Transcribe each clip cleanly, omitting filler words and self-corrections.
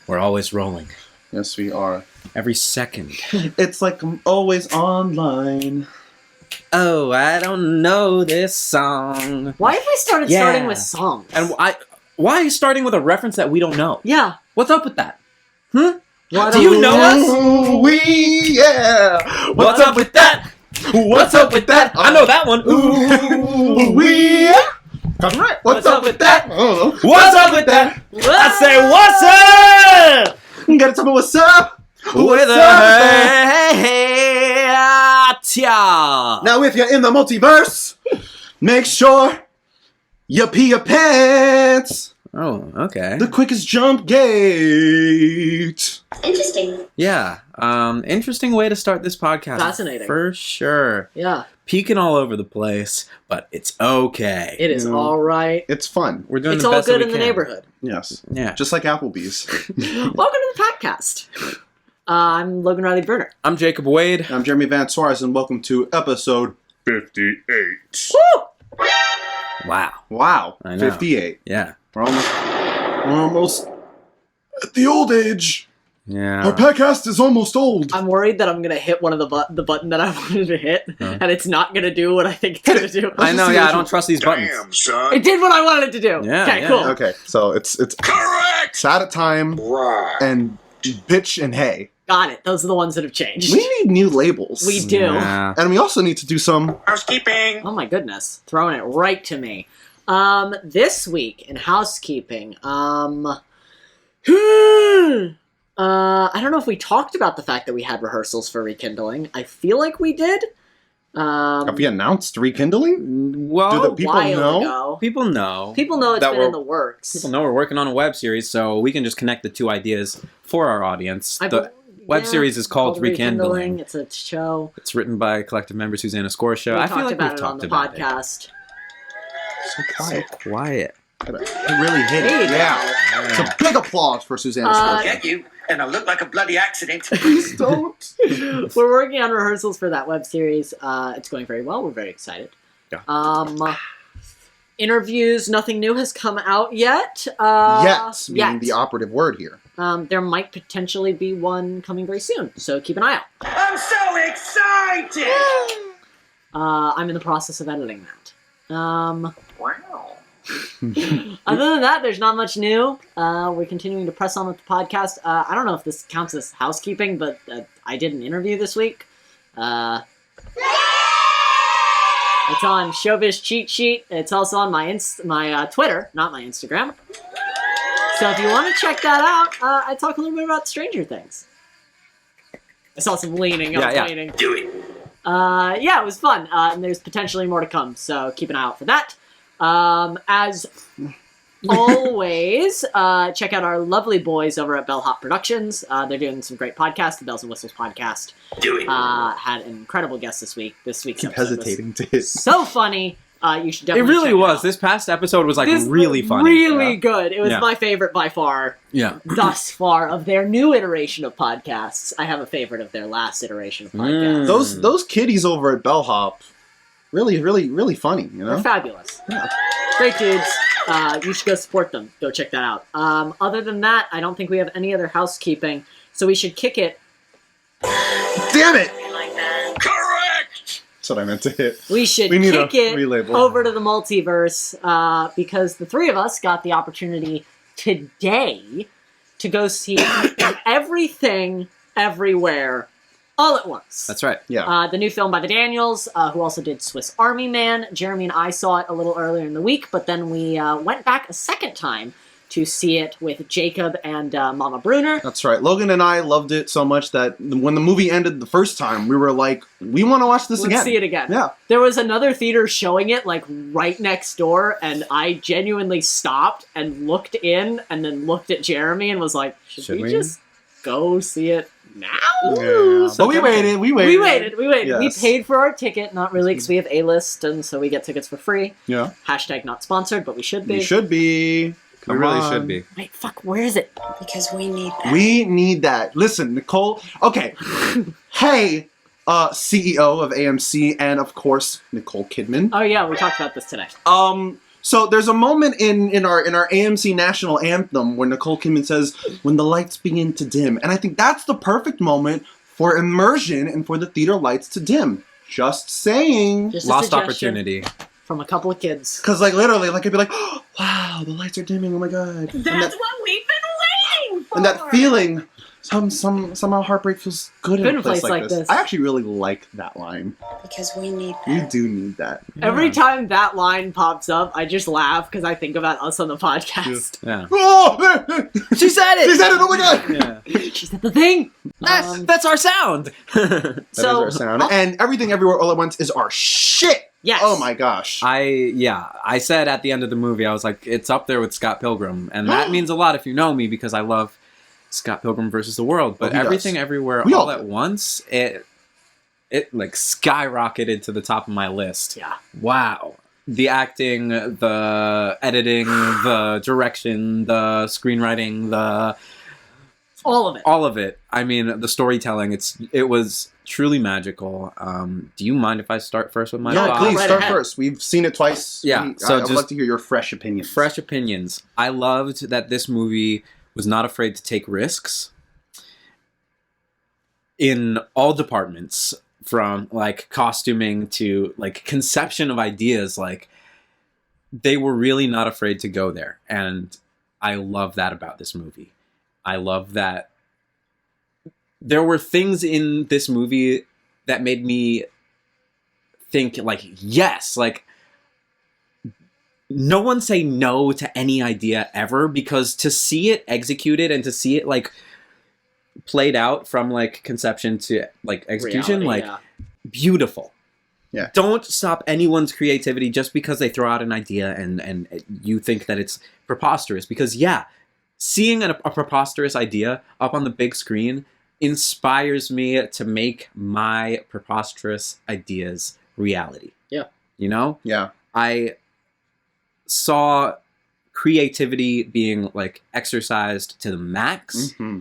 We're always rolling. Yes, we are. Every second. It's like I'm always online. Oh, I don't know this song. Why have we starting with songs? And why are you starting with a reference that we don't know? Yeah. What's up with that? Hmm? What Do you know us? Yeah. What's up with that? What's up with that? I know that one. Ooh, That's right. What's up with that? Oh. What's up with that? I say, what's up? You gotta tell me what's up. With a tya. Now, if you're in the multiverse, make sure you pee your pants. Oh, okay. The quickest jump gate. Interesting. Yeah. Interesting way to start this podcast. Fascinating. For sure. Yeah. Peeking all over the place, but it's okay. It is all right. It's fun. We're doing It's the all best that good we in the can. neighborhood. Yes. Yeah. Just like Applebee's. Welcome to the Packcast. I'm Logan Riley Burner. I'm Jacob Wade. I'm Jeremy Van Suarez, and welcome to episode 58. Woo! Wow. Wow. I know. 58. Yeah. We're almost at the old age. Yeah. Our podcast is almost old. I'm worried that I'm going to hit one of the button that I wanted to hit, and it's not going to do what I think it's going to do. I know, yeah, I don't trust these buttons. Damn, son. It did what I wanted it to do. Yeah, Okay, yeah. cool. Okay, so it's Correct! it's out of time Right. and bitch and hey. Got it. Those are the ones that have changed. We need new labels. We do. Yeah. And we also need to do some... Housekeeping. Oh my goodness. Throwing it right to me. This week in housekeeping, I don't know if we talked about the fact that we had rehearsals for Rekindling. I feel like we did. Have we announced rekindling? Well, Do the people while know? ago. people know. People know it's that been we're- in the works. People know we're working on a web series, so we can just connect the two ideas for our audience. The web Yeah, series is called Rekindling. It's a show. It's written by collective member Susanna Scorsha. We I talked feel like about we've it on talked the about podcast. So quiet. it. Quiet. It really hit There it. you go. Yeah. It's a big applause for Susanna Scorsha. Get you, and I look like a bloody accident. Please don't. We're working on rehearsals for that web series. It's going very well. We're very excited. Yeah. Interviews, nothing new has come out yet. Yet, meaning yet. the operative word here. There might potentially be one coming very soon, so keep an eye out. I'm so excited! I'm in the process of editing that. Wow. Other than that, there's not much new. We're continuing to press on with the podcast. I don't know if this counts as housekeeping, but I did an interview this week. It's on Showbiz Cheat Sheet. It's also on my Twitter, not my Instagram. So if you want to check that out, I talk a little bit about Stranger Things. I saw some leaning. I was leaning. Do it. Yeah, it was fun. And there's potentially more to come, so keep an eye out for that. As always, check out our lovely boys over at Bellhop Productions. They're doing some great podcasts. The Bells and Whistles podcast Do it. had an incredible guest this week. This week's Keep episode was hesitating to hit. so funny. You should It definitely really check was. out. This past episode was This really was funny. Really good. It was Yeah. my favorite by far. Yeah. Thus far of their new iteration of podcasts. I have a favorite of their last iteration of podcasts. Those kiddies over at Bellhop, really funny, you They're know? fabulous. Yeah. Great dudes. You should go support them. Go check that out. Other than that, I don't think we have any other housekeeping, so we should kick it. Damn it! Like that. Correct! That's what I meant to hit. We should We need kick a it relabel. over to the multiverse because the three of us got the opportunity today to go see Everything, Everywhere, all at once. That's right. Yeah. The new film by the Daniels, who also did Swiss Army Man. Jeremy and I saw it a little earlier in the week, but then we went back a second time to see it with Jacob and Mama Bruner. That's right. Logan and I loved it so much that when the movie ended the first time, we were like, we want to watch this again. Let's see it again. Yeah. There was another theater showing it, like, right next door, and I genuinely stopped and looked in, and then looked at Jeremy and was like, should we just go see it now? Yeah. So But we tempting. waited. We waited. Yes. We paid for our ticket, not really, because we have A-list, and so we get tickets for free. Yeah. Hashtag not sponsored, but we should be. We should be. We Come really on. should be. Wait, fuck, where is it? Because we need that. We need that. Listen, Nicole. Okay. Hey, CEO of AMC, and of course Nicole Kidman. Oh yeah, we talked about this today. So there's a moment in our AMC national anthem where Nicole Kidman says, "When the lights begin to dim," and I think that's the perfect moment for immersion and for the theater lights to dim. Just saying. Just a Lost suggestion opportunity. from a couple of kids. Because like literally, like I'd be like, oh, "Wow, the lights are dimming! Oh my god!" That's what we've been waiting for. And that feeling, somehow heartbreak feels good in a place like this. I actually really like that line. Because we need You that. do need that. Every time that line pops up, I just laugh because I think about us on the podcast. Yeah. Oh! She said it! She said it! Oh my god! Yeah. She said the thing. That's our sound! That is our sound. And Everything Everywhere All at Once is our shit! Yes. Oh my gosh. I said at the end of the movie, I was like, it's up there with Scott Pilgrim. And that means a lot if you know me, because I love Scott Pilgrim versus the World. But he Everything does. Everywhere We All all at do. Once, it like skyrocketed to the top of my list. Yeah. Wow. The acting, the editing, the direction, the screenwriting, All of it. all of it. I mean, the storytelling, it was truly magical. Do you mind if I start first with my Yeah, thoughts? please right start ahead. first. We've seen it twice. Yeah, so I'd just- love to hear your fresh opinions. Fresh opinions. I loved that this movie was not afraid to take risks in all departments, from like costuming to like conception of ideas. Like, they were really not afraid to go there, and I love that about this movie. I love that there were things in this movie that made me think like, yes, like, no one say no to any idea ever, because to see it executed and to see it like played out from like conception to like execution, Reality, like beautiful. Yeah. Don't stop anyone's creativity just because they throw out an idea and you think that it's preposterous, because seeing a preposterous idea up on the big screen inspires me to make my preposterous ideas reality. Yeah. You know? Yeah. I saw creativity being like exercised to the max, Mm-hmm.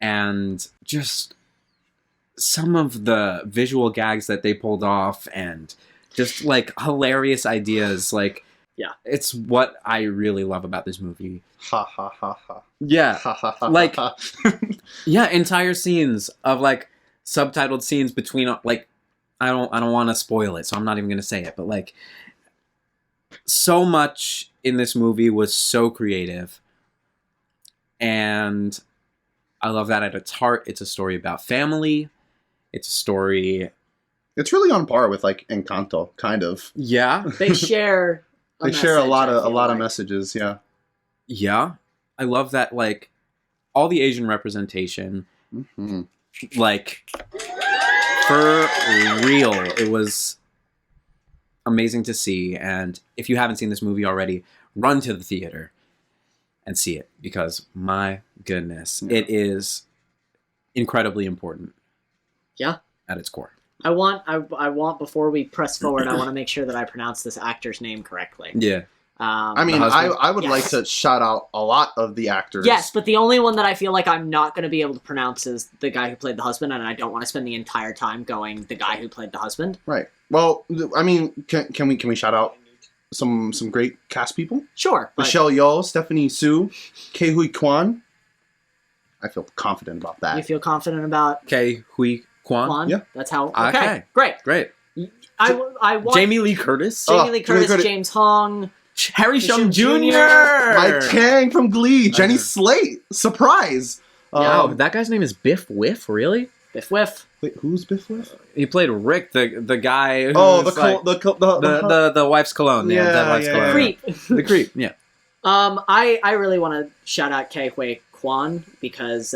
and just some of the visual gags that they pulled off and just like hilarious ideas. Like, Yeah. it's what I really love about this movie. Ha ha ha ha. Yeah. Ha ha ha. Like- ha. Yeah, entire scenes of like subtitled scenes between like I don't want to spoil it, so I'm not even going to say it, but like so much in this movie was so creative. And I love that at its heart. It's a story about family. It's a story. It's really on par with like Encanto, kind of. Yeah. They share. They share a lot of like. messages. Yeah. Yeah. I love that, like, all the Asian representation, Mm-hmm. like, for real, it was amazing to see. And if you haven't seen this movie already, run to the theater and see it, because my goodness, Yeah. it is incredibly important. Yeah. At its core. I want before we press forward, I want to make sure that I pronounce this actor's name correctly. Yeah. I mean, The husband? I would Yes. like to shout out a lot of the actors. Yes, but the only one that I feel like I'm not going to be able to pronounce is the guy who played the husband, and I don't want to spend the entire time going the guy who played the husband. Right. Well, I mean, can we shout out some great cast people? Sure. But Michelle Yeoh, Stephanie Su, Kei Hui Kwan. I feel confident about that. you feel confident about Ke Huy Quan. Quan? Yeah. That's how. Okay. Okay. Great. Great. I want Jamie Lee Curtis. Oh, Jamie Lee Jamie Lee Curtis, Curtis. James Hong. Harry Shum Jr. Jr. Mike Chang from Glee, Jenny Uh, Slate, surprise. Oh, that guy's name is Biff Whiff, really? Biff Whiff. Wait, who's Biff Whiff? He played Rick, the guy who's Oh, the wife's cologne. Yeah, Yeah, that wife's yeah, cologne. yeah. Creep. The creep, yeah. I really want to shout out Ke Huy Quan because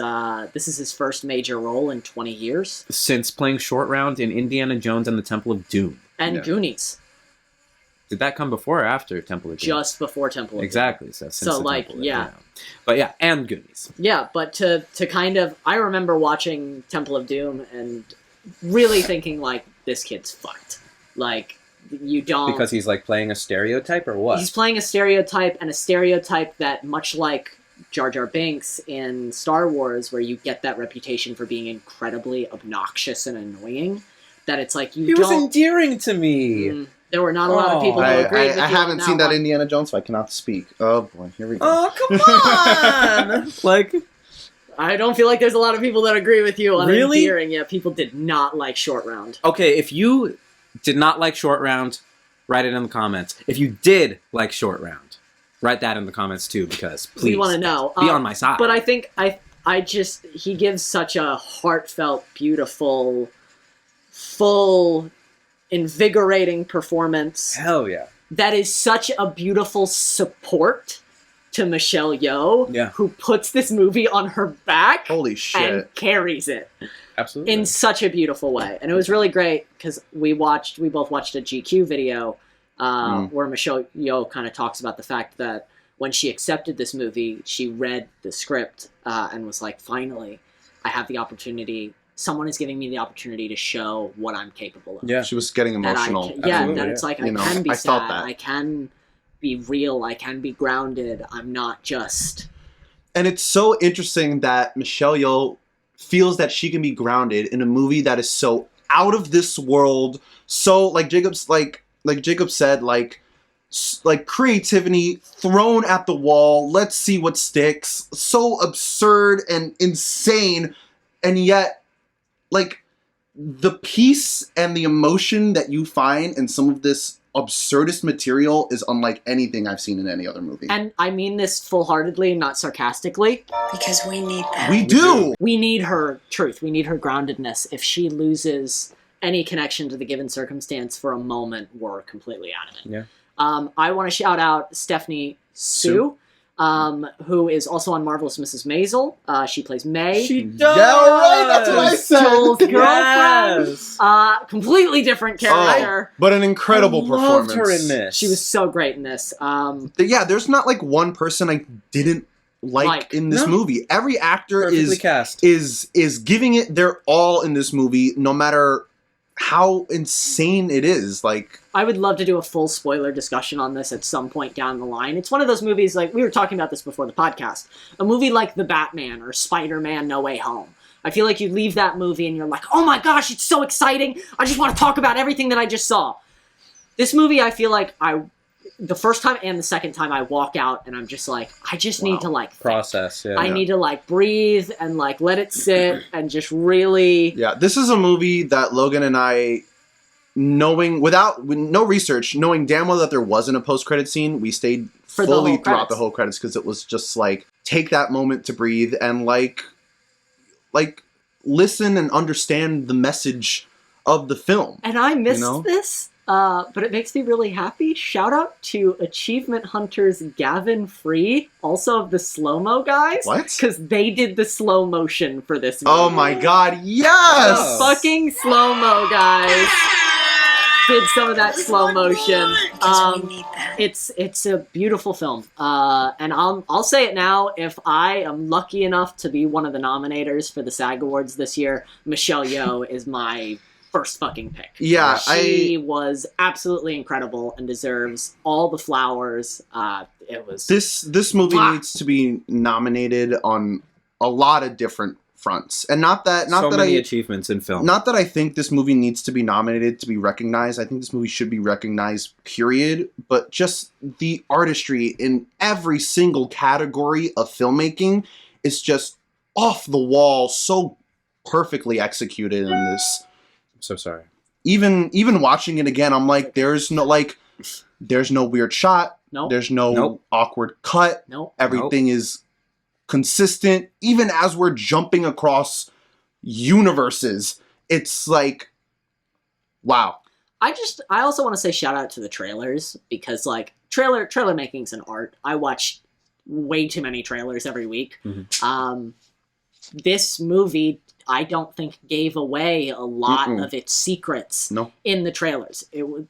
this is his first major role in 20 years. Since playing Short Round in Indiana Jones and the Temple of Doom. And Yeah. Goonies, Did that come before or after Temple of Doom? just before Temple of Doom. Exactly. So, since So, the like, Temple of yeah. Doom. But yeah, and Goonies. Yeah, but to kind of, I remember watching Temple of Doom and really thinking, like, this kid's fucked. Like, you don't... Because he's like playing a stereotype or what? He's playing a stereotype, and a stereotype that, much like Jar Jar Binks in Star Wars, where you get that reputation for being incredibly obnoxious and annoying, that it's like you He don't... was endearing to me. There were not a lot of people who agreed with you. I haven't on seen that that one. Indiana Jones, so I cannot speak. Oh boy, here we go. Oh, come on! Like, I don't feel like there's a lot of people that agree with you on Really? Endearing. Yeah, people did not like Short Round. okay, if you did not like Short Round, write it in the comments. If you did like Short Round, write that in the comments too, because please We want to know. be on my side. But I think he gives such a heartfelt, beautiful, full, invigorating performance Hell yeah. that is such a beautiful support to Michelle Yeoh, who puts this movie on her back Holy shit. and carries it Absolutely. in such a beautiful way. And it was really great because we both watched a GQ video where Michelle Yeoh kind of talks about the fact that when she accepted this movie, she read the script and was like, finally, I have the opportunity. Someone is giving me the opportunity to show what I'm capable of. Yeah. She was getting emotional. That it's like, I can be I felt sad, that. I can be real, I can be grounded, I'm not just... And it's so interesting that Michelle Yeoh feels that she can be grounded in a movie that is so out of this world, so like Jacob said, like creativity thrown at the wall. Let's see what sticks. So absurd and insane, and yet, like, the peace and the emotion that you find in some of this absurdist material is unlike anything I've seen in any other movie. And I mean this full-heartedly, not sarcastically. Because we need that. We do! We need her truth. We need her groundedness. If she loses any connection to the given circumstance for a moment, we're completely out of it. Yeah. I want to shout out Stephanie Sue, who is also on Marvelous Mrs. Maisel. She plays May. She does! Yeah, right, that's what I said! Joel's girlfriend. Yes. Completely different character. But an incredible I loved performance. her in this. She was so great in this. Yeah, there's not like one person I didn't like in this No. movie. Every actor Perfectly cast. is giving it their all in this movie, no matter how insane it is. Like, I would love to do a full spoiler discussion on this at some point down the line. It's one of those movies, like, we were talking about this before the podcast. A movie like The Batman or Spider-Man No Way Home. I feel like you leave that movie and you're like, oh my gosh, it's so exciting. I just want to talk about everything that I just saw. This movie, I feel like the first time and the second time I walk out and I'm just like, I just need to like think. Process, yeah. I need to like breathe and like let it sit and just really... yeah, this is a movie that Logan and I, with no research, knowing damn well that there wasn't a post-credit scene, we stayed For the fully whole throughout credits. the whole credits because it was just like, take that moment to breathe and like listen and understand the message of the film. And I missed You know? this, but it makes me really happy. Shout out to Achievement Hunters Gavin Free, also of the slow-mo guys. What? Because they did the slow motion for this movie. Oh my god, The yes! fucking slow-mo guys did some of that slow motion. Because we need that. It's a beautiful film, and I'll say it now. If I am lucky enough to be one of the nominators for the SAG Awards this year, Michelle Yeoh is my first fucking pick. Yeah, She was absolutely incredible and deserves all the flowers. It was This movie Fuck. needs to be nominated on a lot of different fronts, and not that so many I achievements in film. not that I think this movie needs to be nominated to be recognized. I think this movie should be recognized, period. But just the artistry in every single category of filmmaking is just off the wall, so perfectly executed in this. I'm so sorry. Even watching it again, I'm like, there's no weird shot. Nope. There's no Nope. awkward cut. Nope. Everything is consistent. Even as we're jumping across universes, it's like, wow. I also want to say shout out to the trailers because like trailer making's an art. I watch way too many trailers every week. Mhm. This movie I don't think gave away a lot Mm-mm. of its secrets No. in the trailers.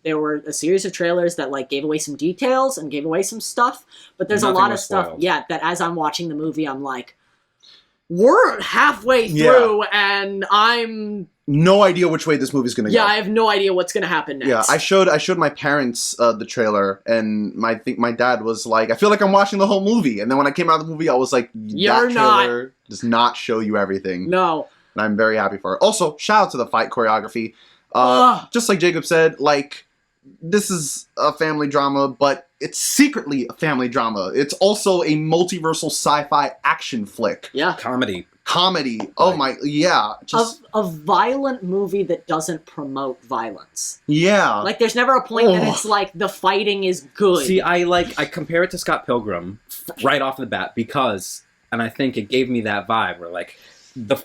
There were a series of trailers that like gave away some details and gave away some stuff, but there's Nothing a lot of was stuff, spoiled. yeah, that as I'm watching the movie, I'm like, we're halfway Yeah. through and I'm, No idea which way this movie's gonna yeah, go. I have no idea what's going to happen next. Yeah, I showed my parents the trailer, and my dad was like, "I feel like I'm watching the whole movie." And then when I came out of the movie, I was like, You're "That not. trailer does not show you everything." No. And I'm very happy for it. Also, shout out to the fight choreography. Ugh. Just like Jacob said, like this is a family drama, but it's secretly a family drama. It's also a multiversal sci-fi action flick. Yeah. Comedy. Oh my, yeah. A violent movie that doesn't promote violence. Yeah. Like, there's never a point that it's like, the fighting is good. See, I compare it to Scott Pilgrim right off the bat because, and I think it gave me that vibe where, like, the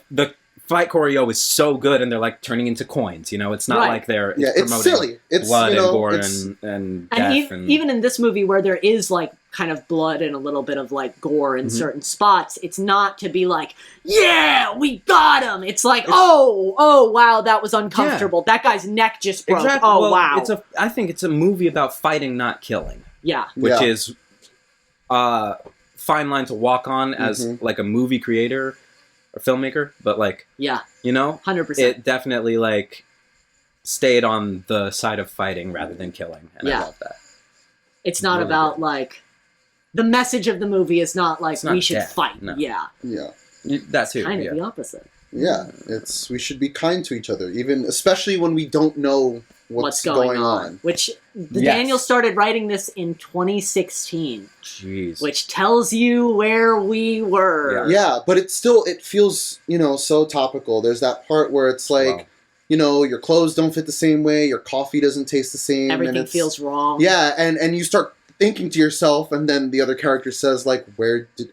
fight choreo is so good and they're, like, turning into coins, you know? It's not like they're it's promoting silly. It's, blood you know, and gore it's... and death. And even in this movie where there is, like, kind of blood and a little bit of, like, gore in certain spots, it's not to be like, yeah, we got him! It's like, oh, wow, that was uncomfortable. Yeah. That guy's neck just broke. Exactly. Oh, well, wow. I think it's a movie about fighting, not killing. Yeah. Which is a fine line to walk on as, like, a movie creator or filmmaker, but, like, yeah, you know, 100%. It definitely, like, stayed on the side of fighting rather than killing, and I love that. It's not really about like the message of the movie is not like we should fight. No. Yeah, that too. Kind of the opposite. Yeah, it's we should be kind to each other, even especially when we don't know what's going on. Which Daniel started writing this in 2016. Jeez. Which tells you where we were. Yeah, but it feels, you know, so topical. There's that part where it's like, you know, your clothes don't fit the same way, your coffee doesn't taste the same. Everything feels wrong. Yeah, and you start thinking to yourself, and then the other character says, like,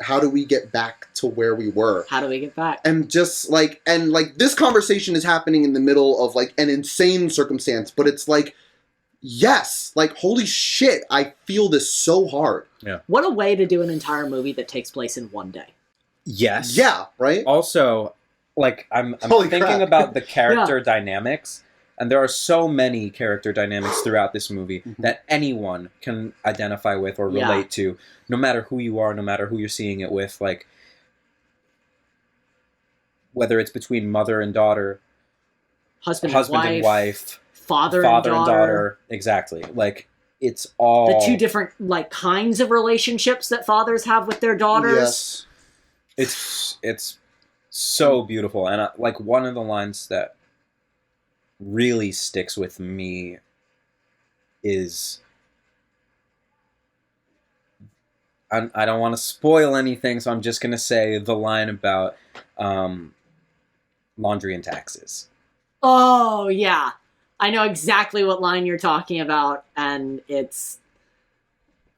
how do we get back to where we were? How do we get back? And just, like, this conversation is happening in the middle of, like, an insane circumstance, but it's like, yes, like, holy shit, I feel this so hard. Yeah. What a way to do an entire movie that takes place in one day. Yes. Yeah, right? Also, like, I'm thinking about the character dynamics, and there are so many character dynamics throughout this movie that anyone can identify with or relate to, no matter who you are, no matter who you're seeing it with, like, whether it's between mother and daughter, husband and wife, father and daughter. Exactly. Like, it's all... the two different, like, kinds of relationships that fathers have with their daughters. Yes. It's so beautiful. And, like, one of the lines that really sticks with me is... I don't want to spoil anything, so I'm just going to say the line about laundry and taxes. Oh, yeah. I know exactly what line you're talking about, and it's...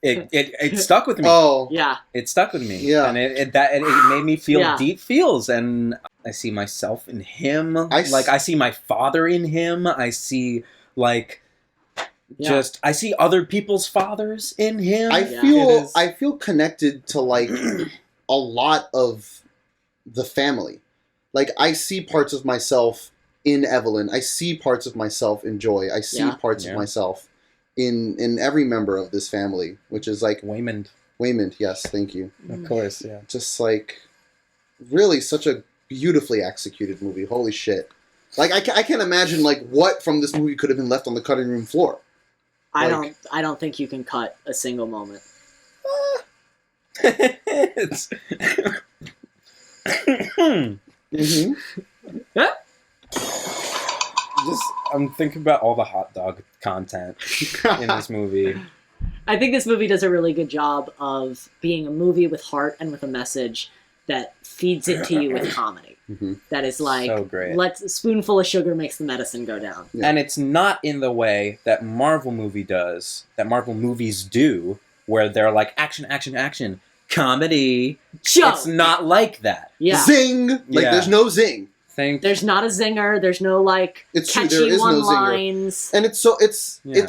It stuck with me. Oh. Yeah. It stuck with me. Yeah. And it made me feel deep feels, and I see myself in him. I see my father in him. I see, like... I see other people's fathers in him. I feel connected to, like, a lot of the family. Like, I see parts of myself in Evelyn. I see parts of myself in Joy. I see parts of myself in every member of this family, which is, like... Waymond, yes, thank you. Of course, yeah. Just, like, really such a beautifully executed movie. Holy shit. Like, I can't imagine, like, what from this movie could have been left on the cutting room floor. I don't think you can cut a single moment. It's... I'm thinking about all the hot dog content in this movie. I think this movie does a really good job of being a movie with heart and with a message that feeds it to you with comedy. That is like, so great. A spoonful of sugar makes the medicine go down. Yeah. And it's not in the way that Marvel movies do, where they're like, action, action, action, comedy. Joke. It's not like that. Yeah. Zing! Like, there's no zing. There's not a zinger. There's no, like, catchy one-lines. And it's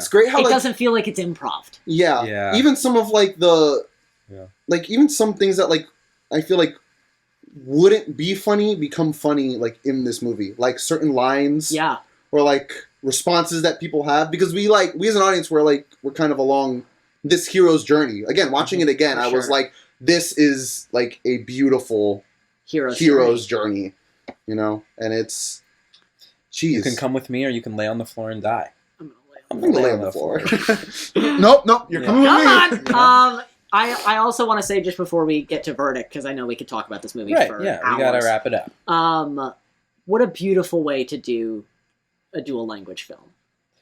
great how, it doesn't feel like it's improv. Yeah. Even some of, like, like, even some things that, like, I feel like wouldn't be funny become funny, like, in this movie. Like, certain lines. Yeah. Or, like, responses that people have. Because we as an audience, we're kind of along this hero's journey. Again, watching it again, I was like, this is, like, a beautiful hero's journey. You know? And it's... Jeez. You can come with me, or you can lay on the floor and die. I'm gonna lay on the floor. Nope, you're coming with me. On! I also want to say, just before we get to verdict, because I know we could talk about this movie for hours. We gotta wrap it up. What a beautiful way to do a dual language film.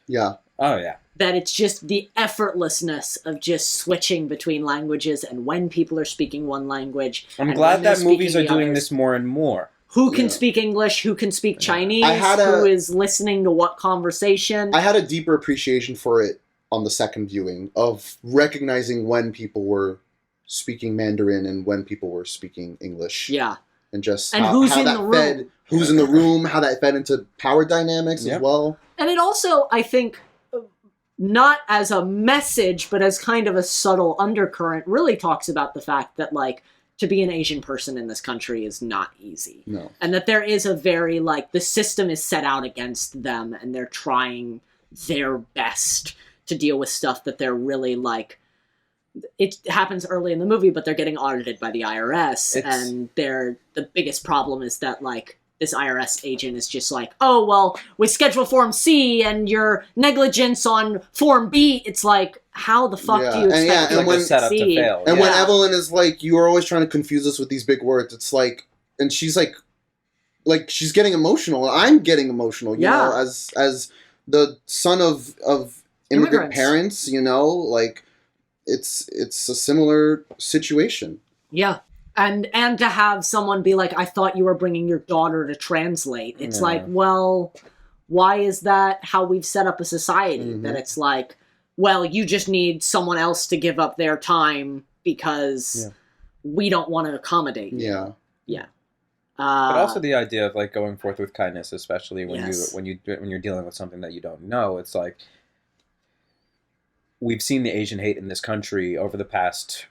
Yeah. Oh, yeah. that it's just the effortlessness of just switching between languages and when people are speaking one language. I'm and glad when they're that movies are speaking the doing others. this more and more. Who can Yeah. speak English? Who can speak Chinese? I had who is listening to what conversation? I had a deeper appreciation for it on the second viewing of recognizing when people were speaking Mandarin and when people were speaking English. Yeah. And just And how, who's how in that the room. fed, who's in the room, how that fed into power dynamics Yep. as well. And it also, I think, not as a message, but as kind of a subtle undercurrent, really talks about the fact that, like, to be an Asian person in this country is not easy. No. And that there is a very, like, the system is set out against them, and they're trying their best to deal with stuff that they're really, like, it happens early in the movie, but they're getting audited by the IRS, and the biggest problem is that, like, this IRS agent is just like, oh, well, with Schedule Form C and your negligence on Form B, it's like, how the fuck do you Yeah, and expect yeah, and people when- to set up to succeed? fail. And Yeah. when Evelyn is like, you are always trying to confuse us with these big words, it's like, and she's like she's getting emotional. I'm getting emotional, you know, as the son of immigrant Immigrants. parents, you know, like it's a similar situation. Yeah. And to have someone be like, I thought you were bringing your daughter to translate. It's Yeah. like, well, why is that how we've set up a society? Mhm. That it's like, well, you just need someone else to give up their time because we don't want to accommodate you. Yeah. Yeah. But also the idea of like going forth with kindness, especially when Yes. when you're dealing with something that you don't know. It's like we've seen the Asian hate in this country over the past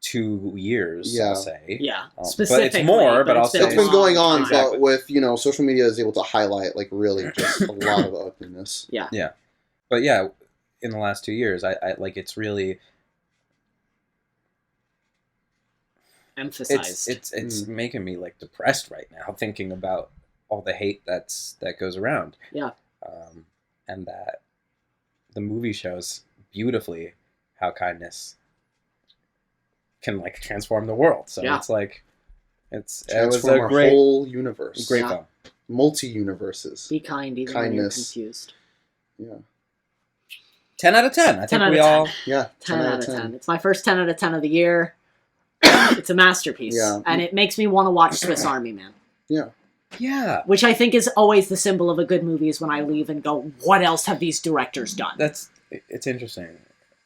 2 years. Yeah. I'll say. Yeah. But it's Specifically. more, but it's also- been It's a been long going on, time. Exactly. but with, you know, social media is able to highlight like really just a lot of ugliness. But yeah, in the last 2 years, I like it's really Emphasized. it's making me like depressed right now thinking about all the hate that goes around. Yeah. And that the movie shows beautifully how kindness can like transform the world. So Yeah. it's like it was Transform a our great whole universe. great Yeah. film. Multi-universes. Be kind even Kindness. when you're confused. Yeah. 10 out of 10. I 10 think out we of 10. all 10 10 out of 10. It's my first 10 out of 10 of the year. It's a masterpiece. Yeah. And it makes me want to watch Swiss Army Man. yeah. Which I think is always the symbol of a good movie is when I leave and go, what else have these directors done? It's interesting.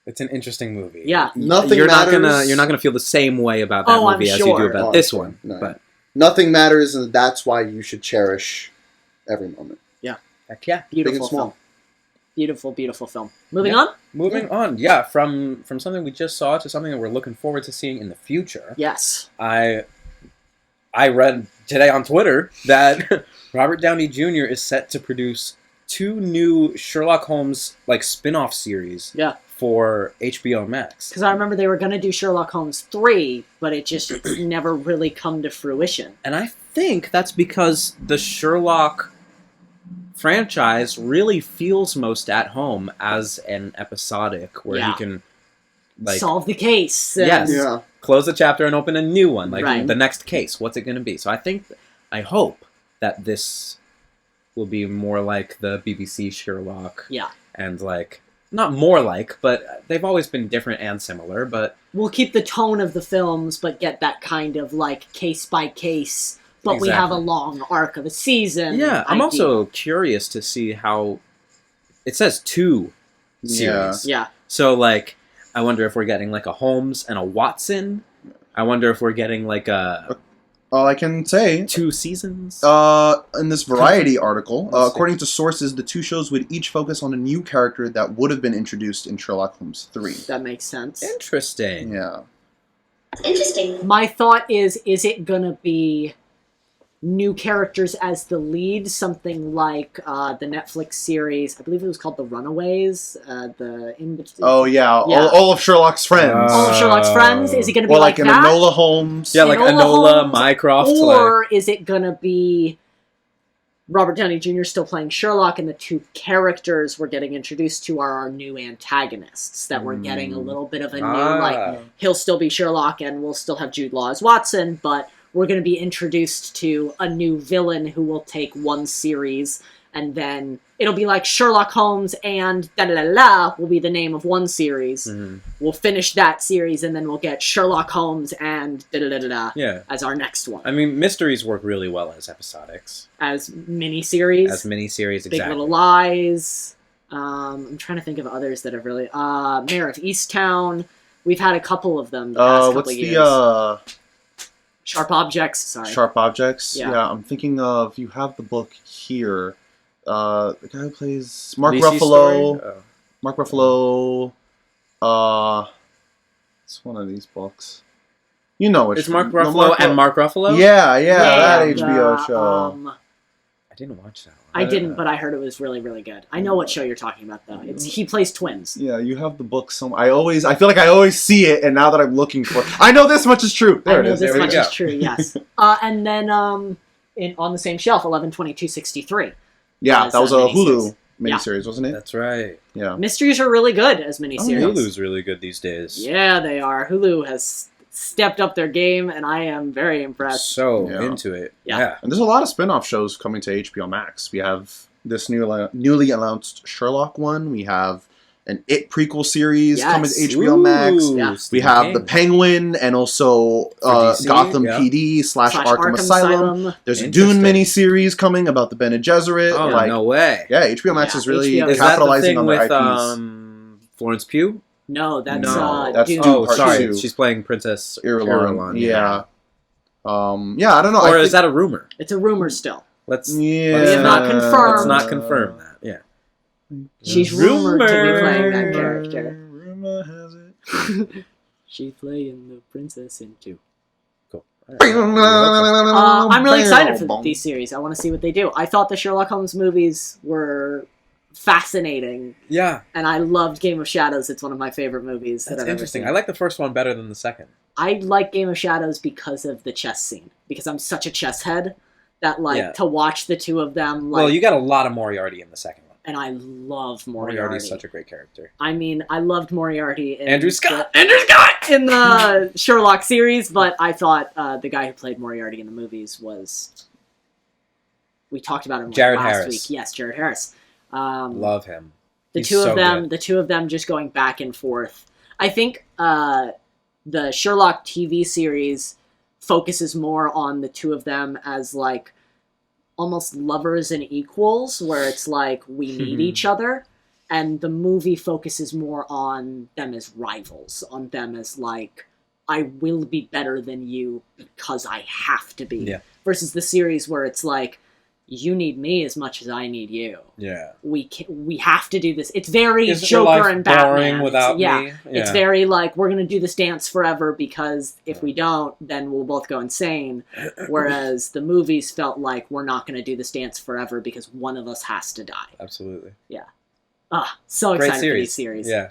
It's an interesting movie. Yeah. Nothing you're matters. Not gonna feel the same way about that Oh, I'm movie as you sure. do about Oh, I'm this sure. one. No. But Nothing matters, and that's why you should cherish every moment. heck yeah. Big and Beautiful small. film. Beautiful, beautiful film. Moving Yeah. on? Moving on, yeah, from something we just saw to something that we're looking forward to seeing in the future. Yes. I read today on Twitter that Robert Downey Jr. is set to produce 2 new Sherlock Holmes like spin-off series Yeah. for HBO Max. Because I remember they were going to do Sherlock Holmes 3, but it's never really come to fruition. And I think that's because the Sherlock franchise really feels most at home as an episodic where Yeah. you can like Solve the case. Yes. Yeah. close the chapter and open a new one, like Right. the next case. What's it going to be? So I hope that this will be more like the BBC Sherlock. Yeah. And like, not more like, but they've always been different and similar, but We'll keep the tone of the films, but get that kind of like case by case. But we have a Exactly. long arc of a season. yeah, I'm idea. also curious to see how it says 2 series. Yeah. So like, I wonder if we're getting like a Holmes and a Watson. I wonder if we're getting like a All I can say, 2 seasons. in this Variety article, Let's see. according to sources, the 2 shows would each focus on a new character that would have been introduced in Sherlock Holmes 3. That makes sense. Interesting. Yeah. Interesting. My thought is it gonna be new characters as the lead, something like the Netflix series, I believe it was called The Runaways, Oh yeah, Yeah. All of Sherlock's friends. all of Sherlock's friends. Is it gonna be or like like an that? Enola Holmes. Yeah, like Enola Enola, Holmes, Mycroft. Or is it gonna be Robert Downey Jr. still playing Sherlock, and the 2 characters we're getting introduced to are our new antagonists, that we're getting a little bit of a new, like, he'll still be Sherlock and we'll still have Jude Law as Watson, but we're going to be introduced to a new villain who will take one series And then it'll be like Sherlock Holmes and da-da-da-da will be the name of one series. Mhm. We'll finish that series, and then we'll get Sherlock Holmes and da-da-da-da-da Yeah. as our next one. I mean, mysteries work really well as episodics. As miniseries. As miniseries, Big exactly. Little Lies. I'm trying to think of others that have really... Mayor of Easttown. We've had a couple of them the past couple What's of years. the Sharp Objects, sorry. Sharp Objects? Yeah. Yeah, I'm thinking of, you have the book here. The guy who plays Mark Lucy's Ruffalo. story? Oh. Mark Ruffalo. It's one of these books. You know which It's Mark one. No, Ruffalo and Mark Ruffalo? Yeah, that the, HBO show. I didn't watch that one. I didn't, but I heard it was really, really good. I know what show you're talking about, though. He plays twins. Yeah, you have the book somewhere. I feel like I always see it, and now that I'm looking for it, I know this much is true. There I it know is. this There we much go. is true, yes. And then on the same shelf, 11/22/63. Yeah, that was a miniseries. Hulu Yeah. miniseries, wasn't it? That's right. Yeah. Mysteries are really good as miniseries. Hulu's really good these days. Yeah, they are. Hulu has stepped up their game, and I am very impressed. So Yeah. into it. Yeah. Yeah. And there's a lot of spin-off shows coming to HBO Max. We have this newly announced Sherlock one. We have an It prequel series Yes. coming to HBO Max. Yeah. We Stephen have King. The Penguin and also For DC, Gotham yeah. PD / Slash Arkham Asylum. There's a Interesting. Dune miniseries coming about the Bene Gesserit. Oh, like, no way. yeah, HBO Max Yeah, is really HBO. Is that the capitalizing thing on their with IPs. Florence Pugh? No, that's No, that's Dune. Dune Oh, Part sorry. 2. She's playing Princess Irulan. Yeah. Yeah, I don't know. Or I is that a rumor? It's a rumor still. Let's Yeah. We have not confirmed. let's not confirm that. Yeah. She's rumored to be playing that character. Rumor has it. She's playing the princess in 2. Cool. I'm really excited for these series. I want to see what they do. I thought the Sherlock Holmes movies were fascinating, Yeah. and I loved Game of Shadows. It's one of my favorite movies that That's I've ever interesting. seen. I like the first one better than the second. I like Game of Shadows because of the chess scene. Because I'm such a chess head that, like, Yeah. to watch the two of them, like, Well, you got a lot of Moriarty in the second one. and I love Moriarty. Moriarty's such a great character. I mean, I loved Moriarty in Andrew Scott! in the Sherlock series, but I thought the guy who played Moriarty in the movies was... We talked about him Jared last Harris. week. Yes, Jared Harris. Love him. The He's two so of them, good. the two of them just going back and forth. I think the Sherlock TV series focuses more on the two of them as like almost lovers and equals, where it's like we need each other, and the movie focuses more on them as rivals, on them as like I will be better than you because I have to be. Yeah. Versus the series where it's like you need me as much as I need you. Yeah. We have to do this. It's very Isn't your Joker life and Batman. boring without yeah, me? It's very like we're gonna do this dance forever because if we don't, then we'll both go insane. Whereas the movies felt like we're not gonna do this dance forever because one of us has to die. Absolutely. So Great excited for these series. Yeah.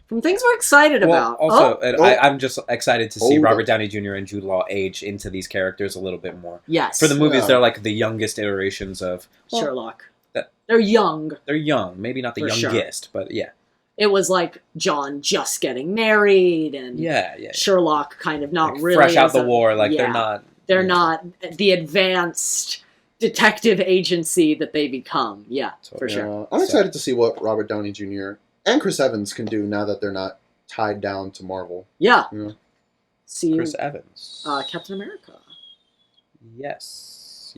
From things we're excited about. Also, Oh. I'm just excited to see Hold Robert up. Downey Jr. and Jude Law age into these characters a little bit more. Yes. For the movies, Yeah. they're like the youngest iterations of Sherlock. that- They're young. They're young, maybe not the For sure. youngest, but yeah, It was like John just getting married and yeah. Sherlock kind of not Like, really fresh out as the a- war, like yeah. they're not. They're yeah. not the advanced detective agency that they become. Yeah, for Yeah, sure. I'm excited to see what Robert Downey Jr. and Chris Evans can do now that they're not tied down to Marvel. Yeah. Yeah. See, Chris Evans. Captain America. Yes.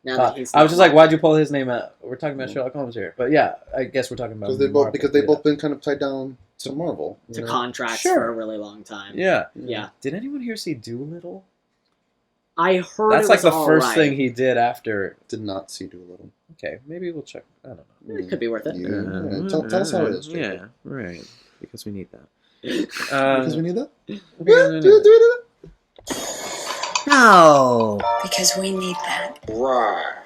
Now that he's I was not just like, why'd you pull his name out? We're talking about Sherlock Holmes here, but yeah, I guess we're talking about Because they've Marvel, both been kind of tied down to Marvel. you to know? contracts Sure. for a really long time. Yeah. Yeah. Did anyone here see Doolittle? I heard That's it like was the all first right. thing he did after. Did not see Doolittle. Okay, maybe we'll check. I don't know. It could be worth it. Yeah. Tell us how it is. Jacob. Yeah, right. Because we need that. Because we need that? because we Yeah, need do that. it. No. Because we need that. Right.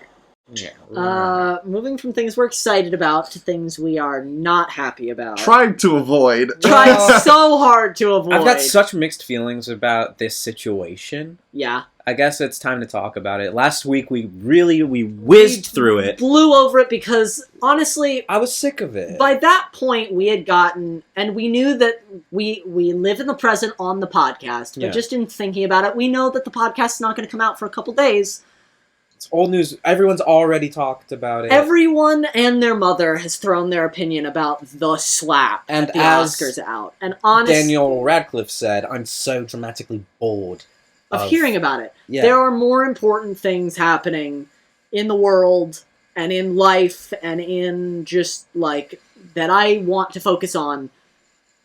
Yeah. Moving from things we're excited about to things we are not happy about. Trying to avoid. Trying so hard to avoid. I've got such mixed feelings about this situation. Yeah. I guess it's time to talk about it. Last week we whizzed through it. Blew over it because, honestly, I was sick of it. by that point we had gotten, and we knew that we live in the present on the podcast, but Yeah. just in thinking about it, we know that the podcast is not going to come out for a couple days. It's old news. Everyone's already talked about it. Everyone and their mother has thrown their opinion about the slap And at the as Oscars out. And honestly, Daniel Radcliffe said, I'm so dramatically bored of hearing about it. Yeah. There are more important things happening in the world and in life and in just, like, that I want to focus on.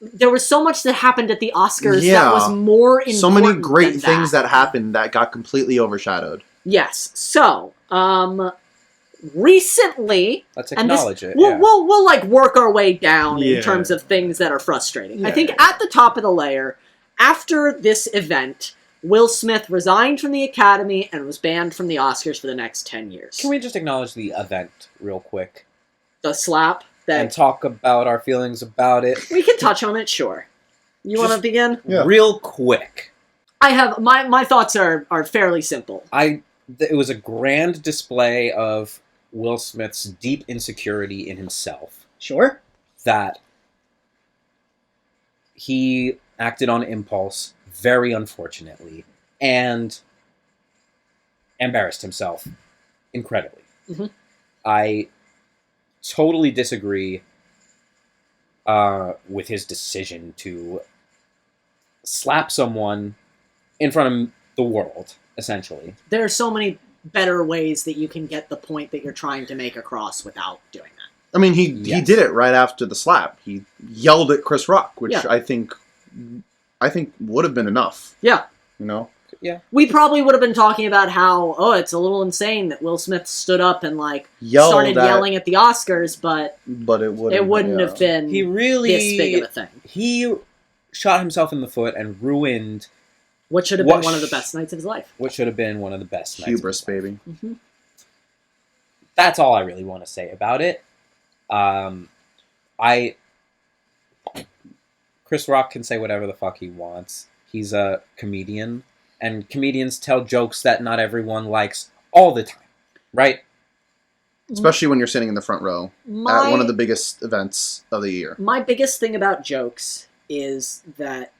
There was so much that happened at the Oscars that was more important. So many great than things that happened that got completely overshadowed. Yes. So, recently, Let's and this, acknowledge it. we'll like work our way down Yeah. in terms of things that are frustrating. Yeah. I think at the top of the layer, after this event, Will Smith resigned from the Academy and was banned from the Oscars for the next 10 years. Can we just acknowledge the event real quick? The slap And that talk about our feelings about it? we can touch on it, sure. You want to Just- begin? Yeah. Real quick. I have my thoughts are fairly simple. It was a grand display of Will Smith's deep insecurity in himself. Sure. That he acted on impulse, very unfortunately, and embarrassed himself incredibly. Mhm. I totally disagree with his decision to slap someone in front of the world, essentially. There are so many better ways that you can get the point that you're trying to make across without doing that. I mean, he Yes. did it right after the slap. He yelled at Chris Rock, which Yeah. I think would have been enough. Yeah. You know? We probably would have been talking about how, it's a little insane that Will Smith stood up and, like, Yelled yelling at the Oscars, but but it wouldn't. it wouldn't yeah. have been He really this big of a thing. He shot himself in the foot and ruined What should have been one of the best nights of his life. what should have been one of the best nights. Hubris, of his life. baby. Mm-hmm. That's all I really want to say about it. Chris Rock can say whatever the fuck he wants. He's a comedian, and comedians tell jokes that not everyone likes all the time, right? Especially when you're sitting in the front row at one of the biggest events of the year. My biggest thing about jokes is that,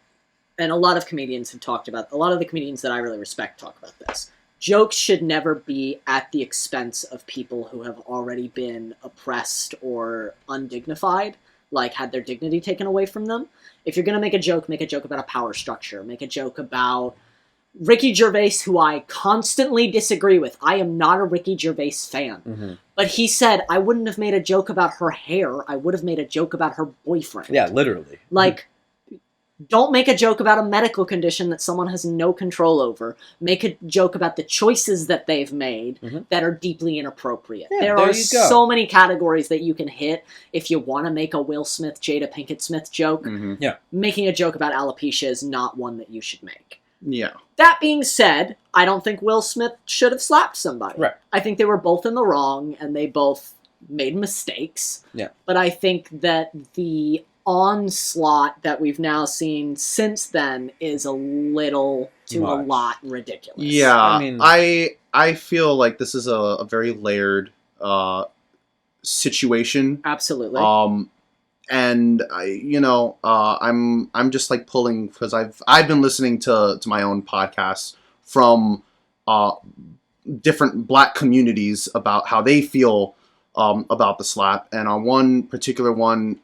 and a lot of comedians have talked about, a lot of the comedians that I really respect talk about this. Jokes should never be at the expense of people who have already been oppressed or undignified, like had their dignity taken away from them. If you're going to make a joke about a power structure. Make a joke about Ricky Gervais, who I constantly disagree with. I am not a Ricky Gervais fan. Mm-hmm. But he said, I wouldn't have made a joke about her hair. I would have made a joke about her boyfriend. Yeah, literally. Like, don't make a joke about a medical condition that someone has no control over. Make a joke about the choices that they've made that are deeply inappropriate. Yeah, there there are you go. so many categories that you can hit if you want to make a Will Smith, Jada Pinkett Smith joke. Mm-hmm. Making a joke about alopecia is not one that you should make. Yeah. That being said, I don't think Will Smith should have slapped somebody. Right. I think they were both in the wrong, and they both made mistakes. Yeah. But I think that the onslaught that we've now seen since then is a little to a Much. lot ridiculous. Yeah. I mean- I feel like this is a very layered situation. Absolutely. And I'm just like pulling because I've been listening to my own podcasts from different Black communities about how they feel about the slap, and on one particular one,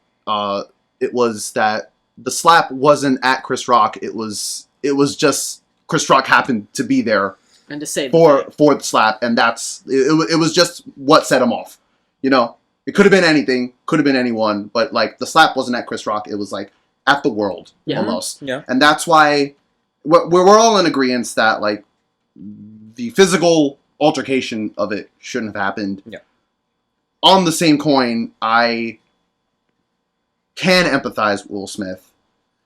it was that the slap wasn't at Chris Rock. It was just Chris Rock happened to be there and to say for the slap, and it was just what set him off. You know, it could have been anything, could have been anyone, but like the slap wasn't at Chris Rock. It was like at the world almost. Yeah. And that's why we're all in agreement that like the physical altercation of it shouldn't have happened. Yeah. On the same coin, I can empathize with Will Smith,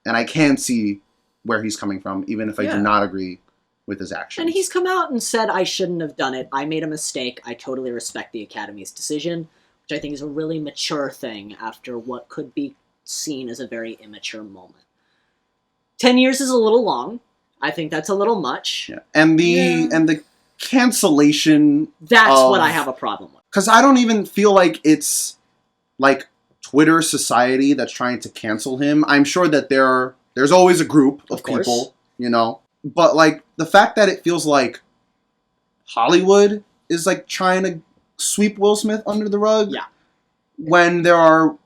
and I can see where he's coming from, even if I Yeah. do not agree with his actions. And he's come out and said, I shouldn't have done it. I made a mistake. I totally respect the Academy's decision, which I think is a really mature thing after what could be seen as a very immature moment. 10 years is a little long. I think that's a little much. Yeah. And the cancellation. That's of- what I have a problem with. Because I don't even feel like it's like Twitter society that's trying to cancel him. I'm sure that there's always a group of Of course. people, you know. But like the fact that it feels like Hollywood is like trying to sweep Will Smith under the rug. Yeah. When there are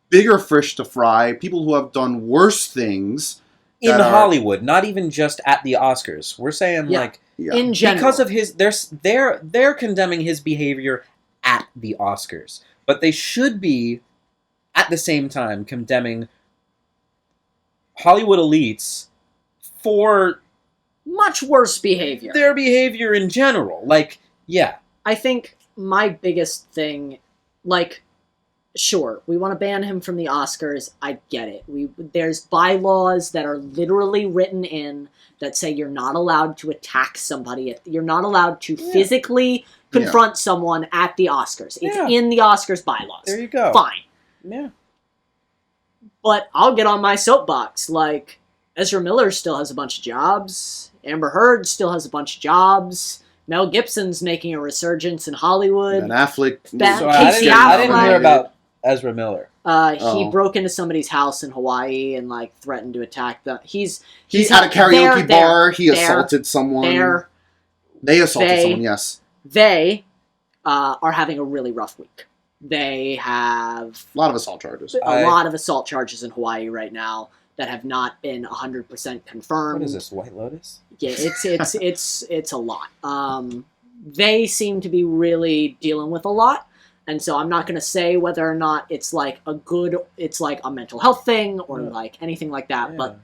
bigger fish to fry, people who have done worse things In that are- Hollywood, not even just at the Oscars. We're saying Yeah. like Yeah. In general. because of his they're condemning his behavior at the Oscars. But they should be at the same time condemning Hollywood elites for much worse behavior. their behavior in general. Like, yeah. I think my biggest thing, like, sure, we want to ban him from the Oscars. I get it. There's bylaws that are literally written in that say you're not allowed to attack somebody. You're not allowed to physically confront someone at the Oscars. It's in the Oscars bylaws. There you go. Fine. Yeah. But I'll get on my soapbox. Like, Ezra Miller still has a bunch of jobs. Amber Heard still has a bunch of jobs. Mel Gibson's making a resurgence in Hollywood. Ben Affleck. Ben- So Casey I didn't Affleck. hear about Ezra Miller. He broke into somebody's house in Hawaii and like threatened to attack them. He's at a karaoke there, bar. He there, assaulted someone. They They assaulted someone. Yes. are having a really rough week. They have A lot of assault charges. a lot of assault charges in Hawaii right now that have not been 100% confirmed. What is this, White Lotus? Yeah, it's a lot. They seem to be really dealing with a lot, and so I'm not going to say whether or not it's like a mental health thing or like anything like that. Yeah. But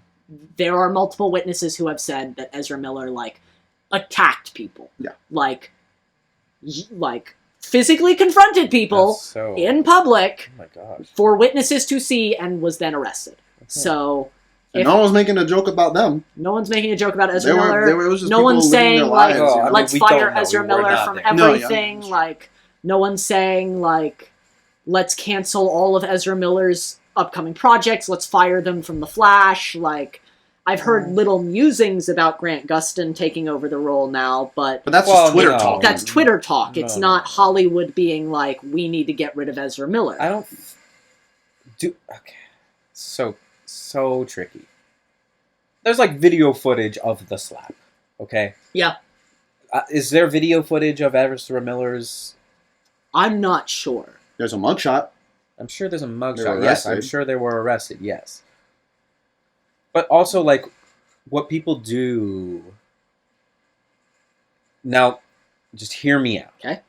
there are multiple witnesses who have said that Ezra Miller like attacked people, like physically confronted people That's so... in public Oh my gosh. for witnesses to see, and was then arrested. So. And no one was making a joke about them. No one's making a joke about Ezra They were- Miller. they were- it was just No people one's living saying their like, lives. Oh, I mean, let's we fire don't know. Ezra We were Miller not from there. No, yeah. everything. Like, no one's saying like, let's cancel all of Ezra Miller's upcoming projects. Let's fire them from The Flash. Like, I've heard little musings about Grant Gustin taking over the role now, but But that's Well, just Twitter no. talk. that's Twitter talk. It's No. not Hollywood being like, we need to get rid of Ezra Miller. I don't do. Okay, so tricky. There's like video footage of the slap. Okay. Yeah. Is there video footage of Ezra Miller's? I'm not sure. There's a mugshot. I'm sure there's a They were mugshot. Yes, I'm arrested. sure they were arrested. Yes. But also, like, what people do. Now, just hear me out. Okay.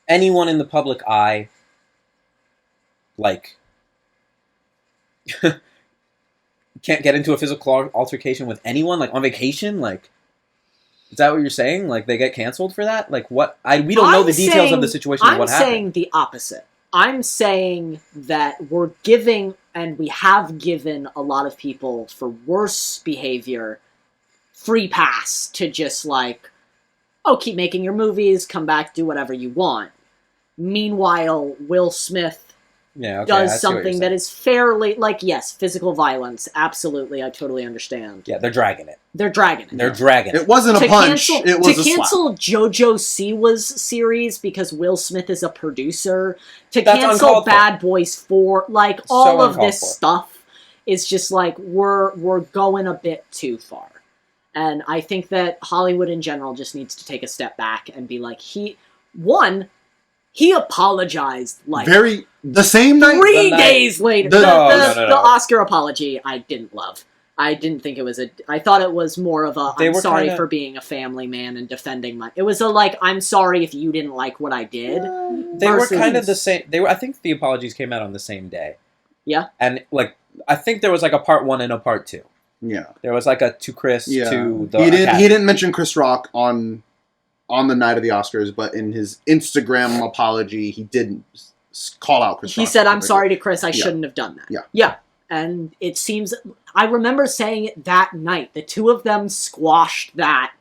Anyone in the public eye, like, can't get into a physical altercation with anyone, like, on vacation, like, is that what you're saying? Like, they get canceled for that? Like, what? We don't know the details of the situation of what happened. I'm saying the opposite. I'm saying that we're giving, and we have given a lot of people for worse behavior free pass to just like, oh, keep making your movies, come back, do whatever you want. Meanwhile, Will Smith Yeah, okay, I does see what you're something that saying. is fairly, like, yes, physical violence, absolutely, I totally understand. Yeah, they're dragging it. They're dragging it. They're dragging it. It wasn't a punch. It was to a slap. cancel JoJo Siwa's series because Will Smith is a producer. To That's cancel uncalled for. Bad Boys 4, like all of uncalled this for. stuff is just like we're going a bit too far. And I think that Hollywood in general just needs to take a step back and be like, he apologized like the same night. 3 The night- days later. No, The Oscar apology I didn't love. I didn't think it was I thought it was more of a They I'm were sorry kinda- for being a family man and defending my. It was a like I'm sorry if you didn't like what I did. They were versus- kind of the same. I think the apologies came out on the same day. Yeah. And like, I think there was like a part 1 and a part 2. Yeah. There was like a to Chris Yeah. to the. He Academy. didn't mention Chris Rock on the night of the Oscars, but in his Instagram apology, he didn't call out Chris He Rock. said, "I'm specifically. sorry to Chris. I Yeah. shouldn't have done that." Yeah. Yeah. And it seems I remember saying it that night. The two of them squashed that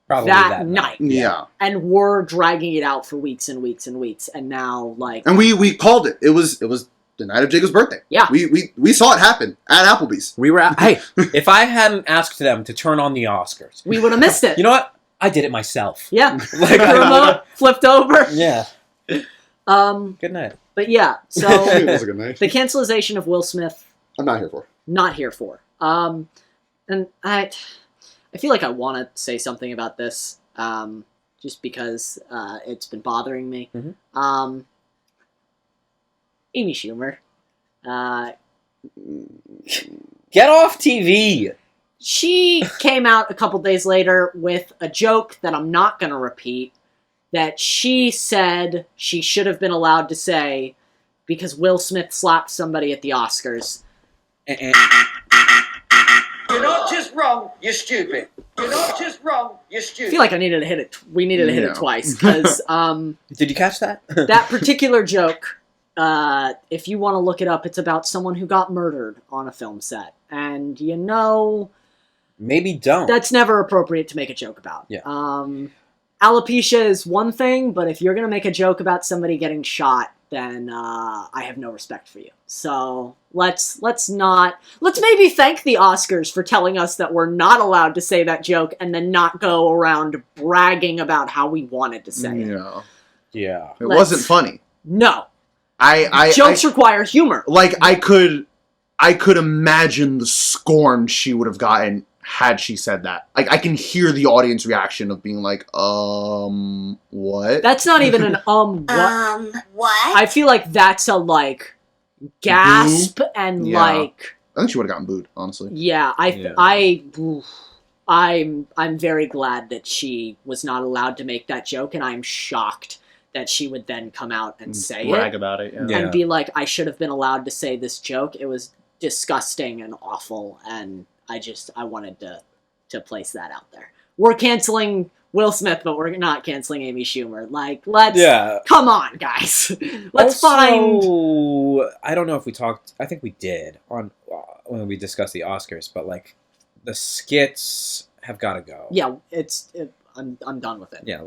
Probably that night. Yeah. And were dragging it out for weeks and weeks and weeks. And now like And we called it. It was the night of Jacob's birthday. Yeah. We saw it happen at Applebee's. We were at, hey, if I hadn't asked them to turn on the Oscars, we would have missed it. you know what? I did it myself. Yeah. Like, The remote flipped over. Yeah. Good night. But yeah, It so was a good night. the cancellation of Will Smith, I'm not here for. not here for. And I feel like I want to say something about this. just because it's been bothering me. Mm-hmm. Amy Schumer. Get off TV! She came out a couple days later with a joke that I'm not going to repeat, that she said she should have been allowed to say because Will Smith slapped somebody at the Oscars. You're not just wrong, you're stupid. You're not just wrong, you're I stupid. feel like I needed to hit it. We needed to hit it twice because Did you catch that? that particular joke, if you want to look it up, it's about someone who got murdered on a film set. And Maybe don't. that's never appropriate to make a joke about. Yeah. Alopecia is one thing, but if you're going to make a joke about somebody getting shot, then I have no respect for you. So let's maybe thank the Oscars for telling us that we're not allowed to say that joke and then not go around bragging about how we wanted to say it. Yeah. It wasn't funny. No. I Jokes require humor. like I could imagine the scorn she would have gotten had she said that. Like I can hear the audience reaction of being like, what? That's not even an what? What? I feel like that's a gasp and Yeah. like I think she would have gotten booed, honestly. yeah, I'm very glad that she was not allowed to make that joke, and I'm shocked that she would then come out and say Brag it about it. Yeah. Yeah. and be like, I should have been allowed to say this joke. It was disgusting and awful, and I wanted to place that out there. We're canceling Will Smith, but we're not canceling Amy Schumer. Come on, guys. Let's find. I don't know if we talked. I think we did on when we discussed the Oscars, but the skits have got to go. Yeah, I'm done with it. Yeah.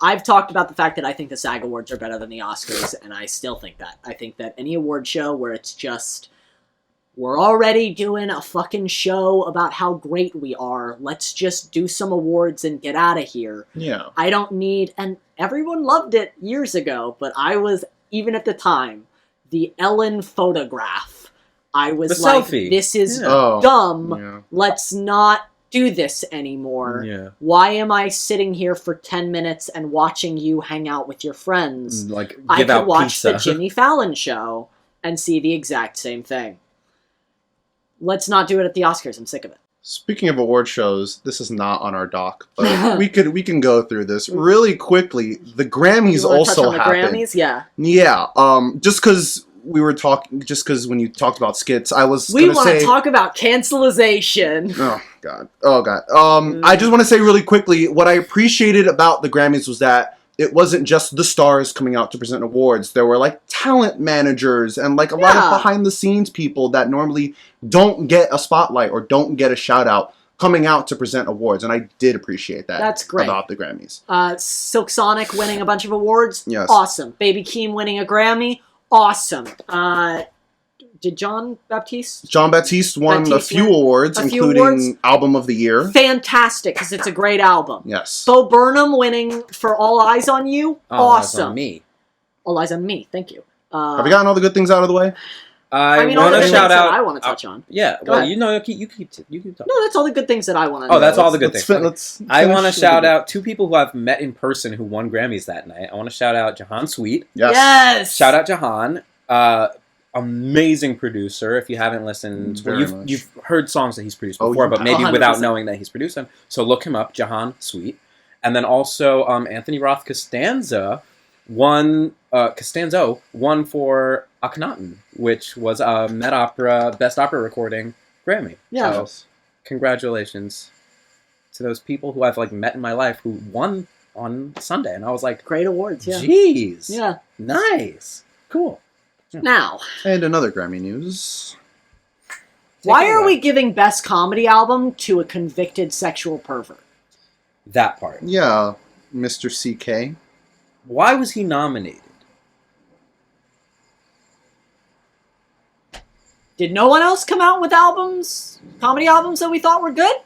I've talked about the fact that I think the SAG Awards are better than the Oscars, and I still think that. I think that any award show where it's just, we're already doing a fucking show about how great we are, let's just do some awards and get out of here. Yeah. I don't need, and everyone loved it years ago, but I was, even at the time, the Ellen photograph, I was The like, selfie. this is Oh, dumb, yeah. let's not do this anymore. Yeah. Why am I sitting here for 10 minutes and watching you hang out with your friends? Give I could out watch pizza. the Jimmy Fallon show and see the exact same thing. Let's not do it at the Oscars. I'm sick of it. Speaking of award shows, this is not on our doc, but we can go through this really quickly. The Grammys You wanna touch also on the happened. Grammys? Yeah. Yeah. Just because when you talked about skits, I was We gonna want to say. talk about cancellation. Oh god. I just want to say really quickly, what I appreciated about the Grammys was that it wasn't just the stars coming out to present awards. There were talent managers and a lot of behind the scenes people that normally don't get a spotlight or don't get a shout out coming out to present awards, and I did appreciate that. That's great. About the Grammys. Silk Sonic winning a bunch of awards. Yes. Awesome. Baby Keem winning a Grammy. Awesome. Did John Baptiste? John Baptiste won a few won awards, a few including awards. Album of the Year. Fantastic, because it's a great album. Yes. Bo Burnham winning for All Eyes on You. Awesome. On me. All Eyes on Me. Thank you. Have we gotten all the good things out of the way? I all want the to good shout things that out. I want to touch on. Yeah. Go Well, ahead. you keep talking. No, that's all the good things that I want to Oh, that's all the good things. Let's I want to finish shout it. out two people who I've met in person who won Grammys that night. I want to shout out Jahan Sweet. Yes. Yes. Shout out Jahan. Amazing producer. If you haven't listened, Very much. you've heard songs that he's produced Oh, before, you but have. maybe without 100%. knowing that he's produced them. So look him up, Jahan Sweet. And then also Anthony Roth Costanzo won for Akhenaten, which was a Met Opera Best Opera Recording Grammy. Yeah. So congratulations to those people who I've met in my life who won on Sunday, and I was like, Great awards, yeah. "Jeez, Yeah. nice, cool." Now, And another Grammy news. why it are away. we giving Best Comedy Album to a convicted sexual pervert? That part. Yeah, Mr. CK. Why was he nominated? Did no one else come out with comedy albums that we thought were good?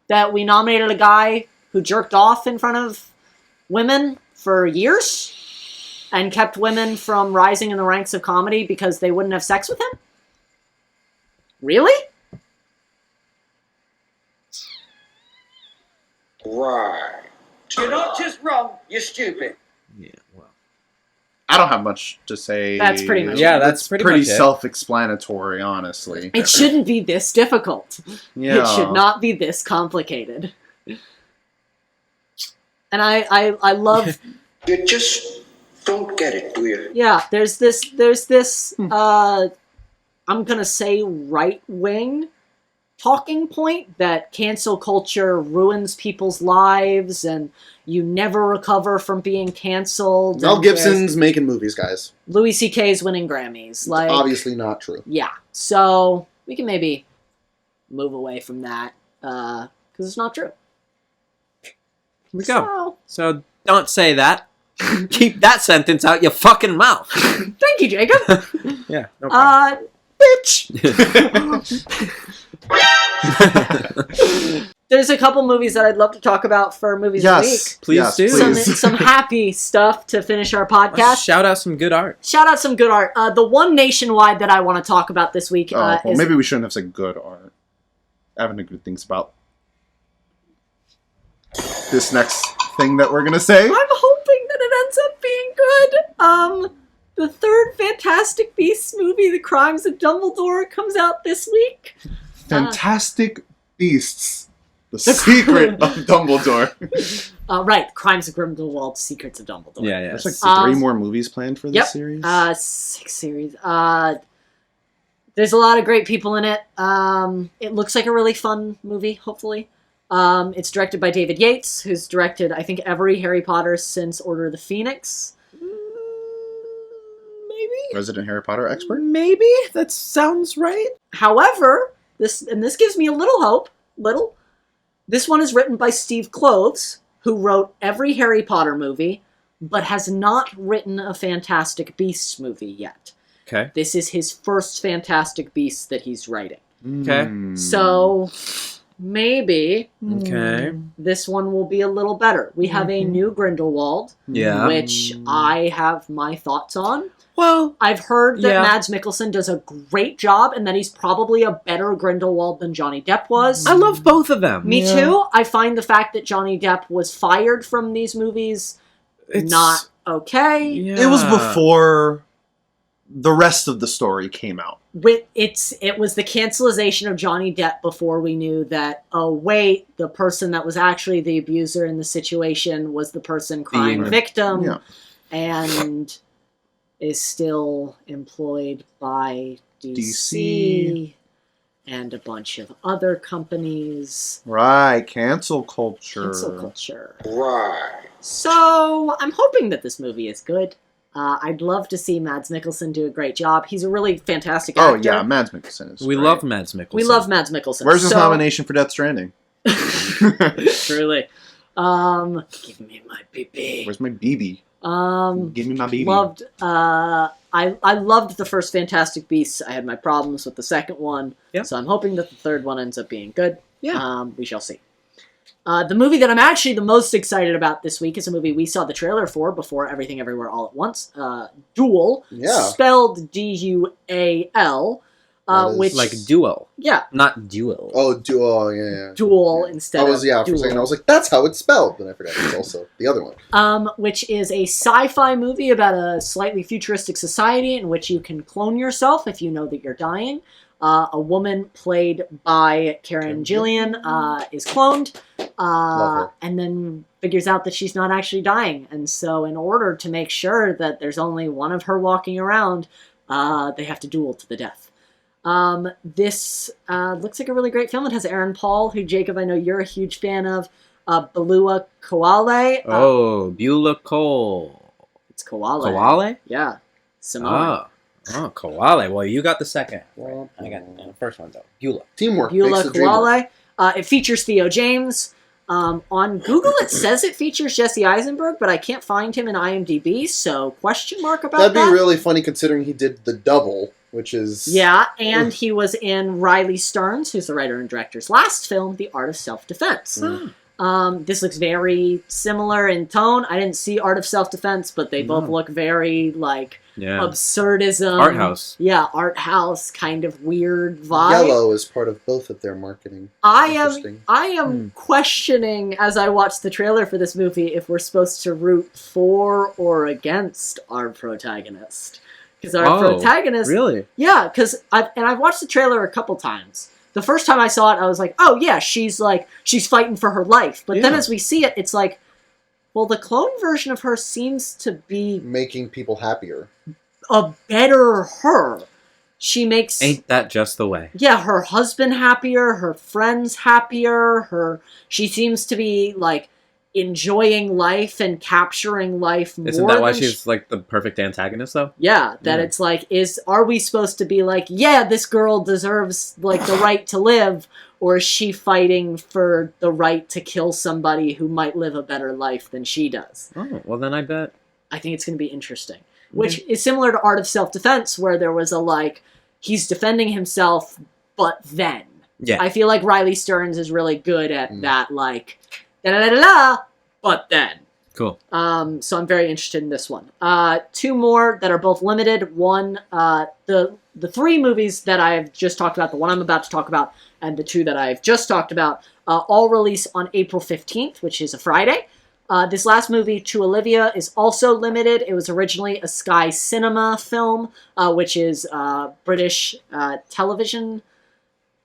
That we nominated a guy who jerked off in front of women for years and kept women from rising in the ranks of comedy because they wouldn't have sex with him? Really? Right. You're not just wrong, you're stupid. Yeah, well. I don't have much to say. That's pretty much Yeah, it. that's pretty pretty much it. self-explanatory, honestly. It shouldn't be this difficult. Yeah. It should not be this complicated. And I love... You just don't get it, do you? Yeah, there's this I'm gonna say right-wing talking point that cancel culture ruins people's lives and you never recover from being canceled. Mel and Gibson's making movies, guys. Louis C.K.'s winning Grammys. Like, Obviously not true. yeah, so we can maybe move away from that because it's not true. Here we go. So don't say that. Keep that sentence out your fucking mouth. Thank you, Jacob. Yeah, no problem. Bitch. There's a couple movies that I'd love to talk about for Movies of the Week. Please do. Some happy stuff to finish our podcast. Shout out some good art. Shout out some good art. The one nationwide that I want to talk about this week Well, is... maybe we shouldn't have said good art. I have any good things about this next thing that we're gonna say. I'm hoping that it ends up being good. The third Fantastic Beasts movie, The Crimes of Dumbledore, comes out this week. Fantastic Beasts. The Secret of Dumbledore. Right, Crimes of Grindelwald, Secrets of Dumbledore. Yeah, yeah. There's like 3 more movies planned for this Yep. series. 6 series. There's a lot of great people in it. It looks like a really fun movie, hopefully. It's directed by David Yates, who's directed, I think, every Harry Potter since Order of the Phoenix. Maybe? Resident Harry Potter expert? Maybe? That sounds right. However, this gives me a little hope. This one is written by Steve Kloves, who wrote every Harry Potter movie, but has not written a Fantastic Beasts movie yet. Okay. This is his first Fantastic Beasts that he's writing. Okay. So, maybe Okay. this one will be a little better. We have a new Grindelwald, Yeah. which I have my thoughts on. Well, I've heard that Yeah. Mads Mikkelsen does a great job and that he's probably a better Grindelwald than Johnny Depp was. I love both of them. Me too. I find the fact that Johnny Depp was fired from these movies not okay. Yeah. It was before the rest of the story came out. It was the cancelization of Johnny Depp before we knew that, oh wait, the person that was actually the abuser in the situation was the person crying Being- victim Yeah. and is still employed by DC DC. and a bunch of other companies. Right, cancel culture. Cancel culture. Right. So I'm hoping that this movie is good. I'd love to see Mads Mikkelsen do a great job. He's a really fantastic actor. Oh yeah, Mads Mikkelsen is We great. love Mads Mikkelsen. We love Mads Mikkelsen. Where's his So- nomination for Death Stranding? Truly. Give me my BB. Where's my BB? Give me my BB. Loved. I loved the first Fantastic Beasts. I had my problems with the second one. Yeah. So I'm hoping that the third one ends up being good. Yeah. We shall see. The movie that I'm actually the most excited about this week is a movie we saw the trailer for before Everything Everywhere All at Once. Duel. Yeah. Spelled D-U-A-L. That is- Which Like duo, yeah, not duel. Oh, yeah. duel instead I was, of yeah, for duel. a second I was like, that's how it's spelled. Then I forgot it's also the other one. Which is a sci-fi movie about a slightly futuristic society in which you can clone yourself if you know that you're dying. A woman played by Karen Gillian is cloned, Love her. and then figures out that she's not actually dying. And so in order to make sure that there's only one of her walking around, they have to duel to the death. This looks like a really great film. It has Aaron Paul, who, Jacob, I know you're a huge fan of. Balua Koale. Beulah Cole. It's Koale. Koale? Yeah. Samoan. Oh, Koale. Well, you got the second. Right. I got the first one, though. Beulah. Teamwork Beulah makes the dream work. Koale. It features Theo James. On Google, it says it features Jesse Eisenberg, but I can't find him in IMDb, so question mark about That'd that. be really funny considering he did The Double, which is... Yeah, and he was in Riley Stearns, who's the writer and director's last film, The Art of Self-Defense. This looks very similar in tone. I didn't see Art of Self-Defense, but they both look very, like, absurdism. Art house. Yeah, art house, kind of weird vibe. Yellow is part of both of their marketing. I am questioning, as I watch the trailer for this movie, if we're supposed to root for or against our protagonist. Because our protagonist... Really? Yeah, because I've watched the trailer a couple times. The first time I saw it, I was like, oh yeah, she's fighting for her life. But then as we see it, it's like, well, the clone version of her seems to be... making people happier. A better her. She makes... Ain't that just the way? Yeah, her husband happier, her friends happier, she seems to be, like, enjoying life and capturing life more. Isn't that why she's like the perfect antagonist though? Yeah, that it's like, are we supposed to be like, yeah, this girl deserves like the right to live, or is she fighting for the right to kill somebody who might live a better life than she does? Oh, well then I think it's going to be interesting. Which is similar to Art of Self-Defense, where there was a like, he's defending himself, but then. Yeah. I feel like Riley Stearns is really good at that, like, da-da-da-da-da, but then. Cool. So I'm very interested in this one. Two more that are both limited. One, the three movies that I've just talked about, the one I'm about to talk about, and the two that I've just talked about, all release on April 15th, which is a Friday. This last movie, To Olivia, is also limited. It was originally a Sky Cinema film, which is a British television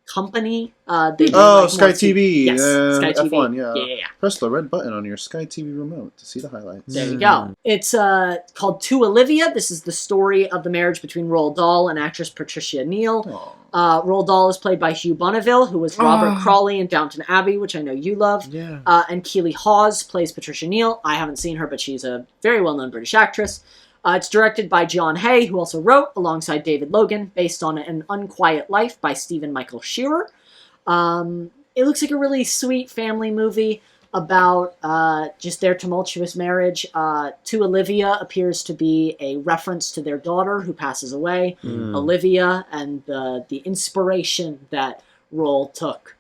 company. They do, like, Sky TV. Yes, Sky TV. F1, Yeah. Press the red button on your Sky TV remote to see the highlights. There you go. It's called To Olivia. This is the story of the marriage between Roald Dahl and actress Patricia Neal. Roald Dahl is played by Hugh Bonneville, who was Robert Crawley in Downton Abbey, which I know you love. Yeah. And Keely Hawes plays Patricia Neal. I haven't seen her, but she's a very well-known British actress. It's directed by John Hay, who also wrote, alongside David Logan, based on An Unquiet Life by Stephen Michael Shearer. It looks like a really sweet family movie about just their tumultuous marriage. To Olivia appears to be a reference to their daughter who passes away, Olivia, and the inspiration that Roald took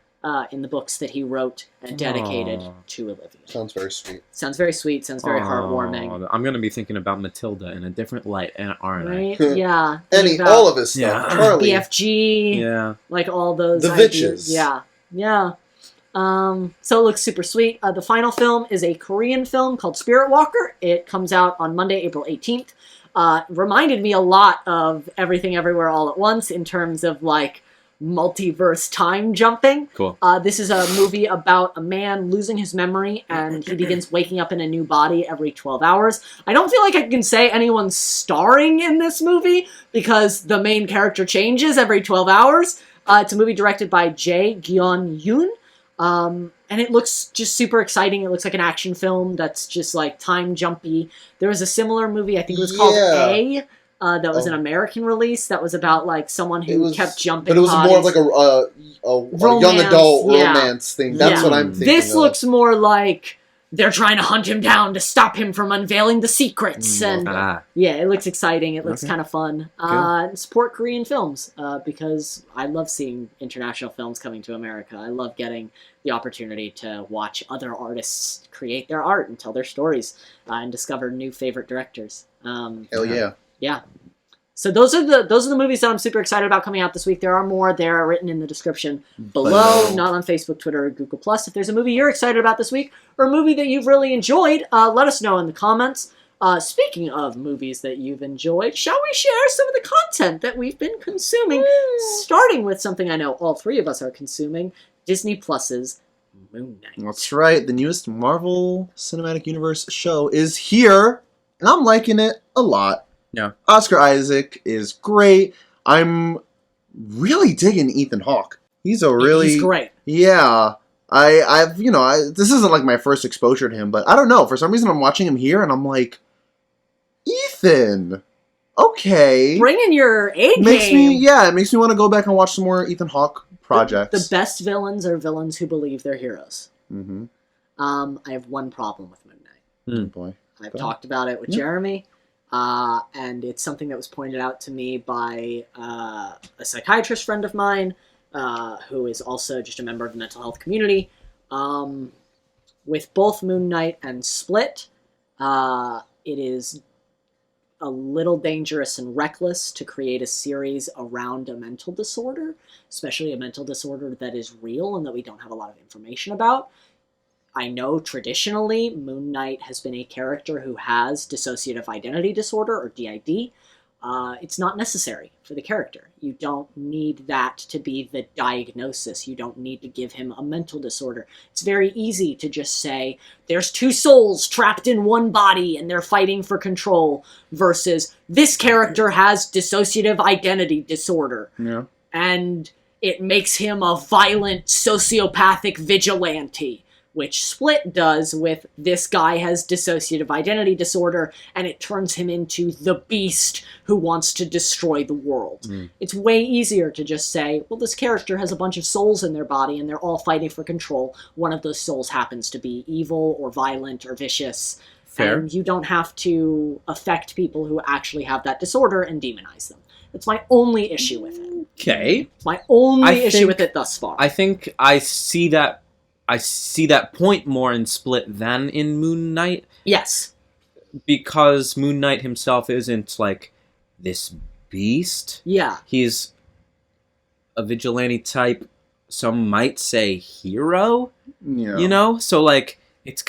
in the books that he wrote and dedicated to Olivia. Sounds very sweet. Sounds very sweet. Sounds very heartwarming. I'm going to be thinking about Matilda in a different light, aren't Right? I? Yeah. All of his stuff. Yeah. Charlie. BFG. Yeah. Like all those The ideas. Vitches. Yeah. Yeah. So it looks super sweet. The final film is a Korean film called Spirit Walker. It comes out on Monday, April 18th. Reminded me a lot of Everything Everywhere All at Once in terms of like multiverse time jumping. Cool. This is a movie about a man losing his memory and he begins waking up in a new body every 12 hours. I don't feel like I can say anyone's starring in this movie because the main character changes every 12 hours. It's a movie directed by Jae Gyeon-yoon. And it looks just super exciting. It looks like an action film that's just like time jumpy. There was a similar movie, I think it was called A. That was an American release that was about like someone who kept jumping. But it was more of like a young adult romance thing. That's what I'm thinking. This looks more like they're trying to hunt him down to stop him from unveiling the secrets. And yeah, it looks exciting. It looks kind of fun. Support Korean films because I love seeing international films coming to America. I love getting the opportunity to watch other artists create their art and tell their stories and discover new favorite directors. Hell yeah. Yeah. So those are the movies that I'm super excited about coming out this week. There are more. They are written in the description below, not on Facebook, Twitter, or Google+. If there's a movie you're excited about this week, or a movie that you've really enjoyed, let us know in the comments. Speaking of movies that you've enjoyed, shall we share some of the content that we've been consuming? Starting with something I know all three of us are consuming, Disney Plus's Moon Knight. That's right. The newest Marvel Cinematic Universe show is here, and I'm liking it a lot. Yeah. Oscar Isaac is great. I'm really digging Ethan Hawke. He's great. Yeah. This isn't like my first exposure to him, but I don't know. For some reason, I'm watching him here, and I'm like, Ethan. Okay. Bringing your A game. It makes me want to go back and watch some more Ethan Hawke projects. The best villains are villains who believe they're heroes. Mm-hmm. I have one problem with Moon Knight. Oh boy. I've talked about it with Jeremy. And it's something that was pointed out to me by a psychiatrist friend of mine, who is also just a member of the mental health community. with both Moon Knight and Split, it is a little dangerous and reckless to create a series around a mental disorder, especially a mental disorder that is real and that we don't have a lot of information about. I know traditionally Moon Knight has been a character who has dissociative identity disorder, or DID. It's not necessary for the character. You don't need that to be the diagnosis. You don't need to give him a mental disorder. It's very easy to just say, there's two souls trapped in one body and they're fighting for control, versus this character has dissociative identity disorder. Yeah. And it makes him a violent, sociopathic vigilante, which Split does with this guy has dissociative identity disorder, and it turns him into the beast who wants to destroy the world. It's way easier to just say, well, this character has a bunch of souls in their body, and they're all fighting for control. One of those souls happens to be evil, or violent, or vicious. Fair. And you don't have to affect people who actually have that disorder and demonize them. That's my only issue with it. Okay. My only issue think- with it thus far. I think I see that point more in Split than in Moon Knight, Yes. because Moon Knight himself isn't like this beast. Yeah. He's a vigilante type, some might say hero, Yeah. you know? So like it's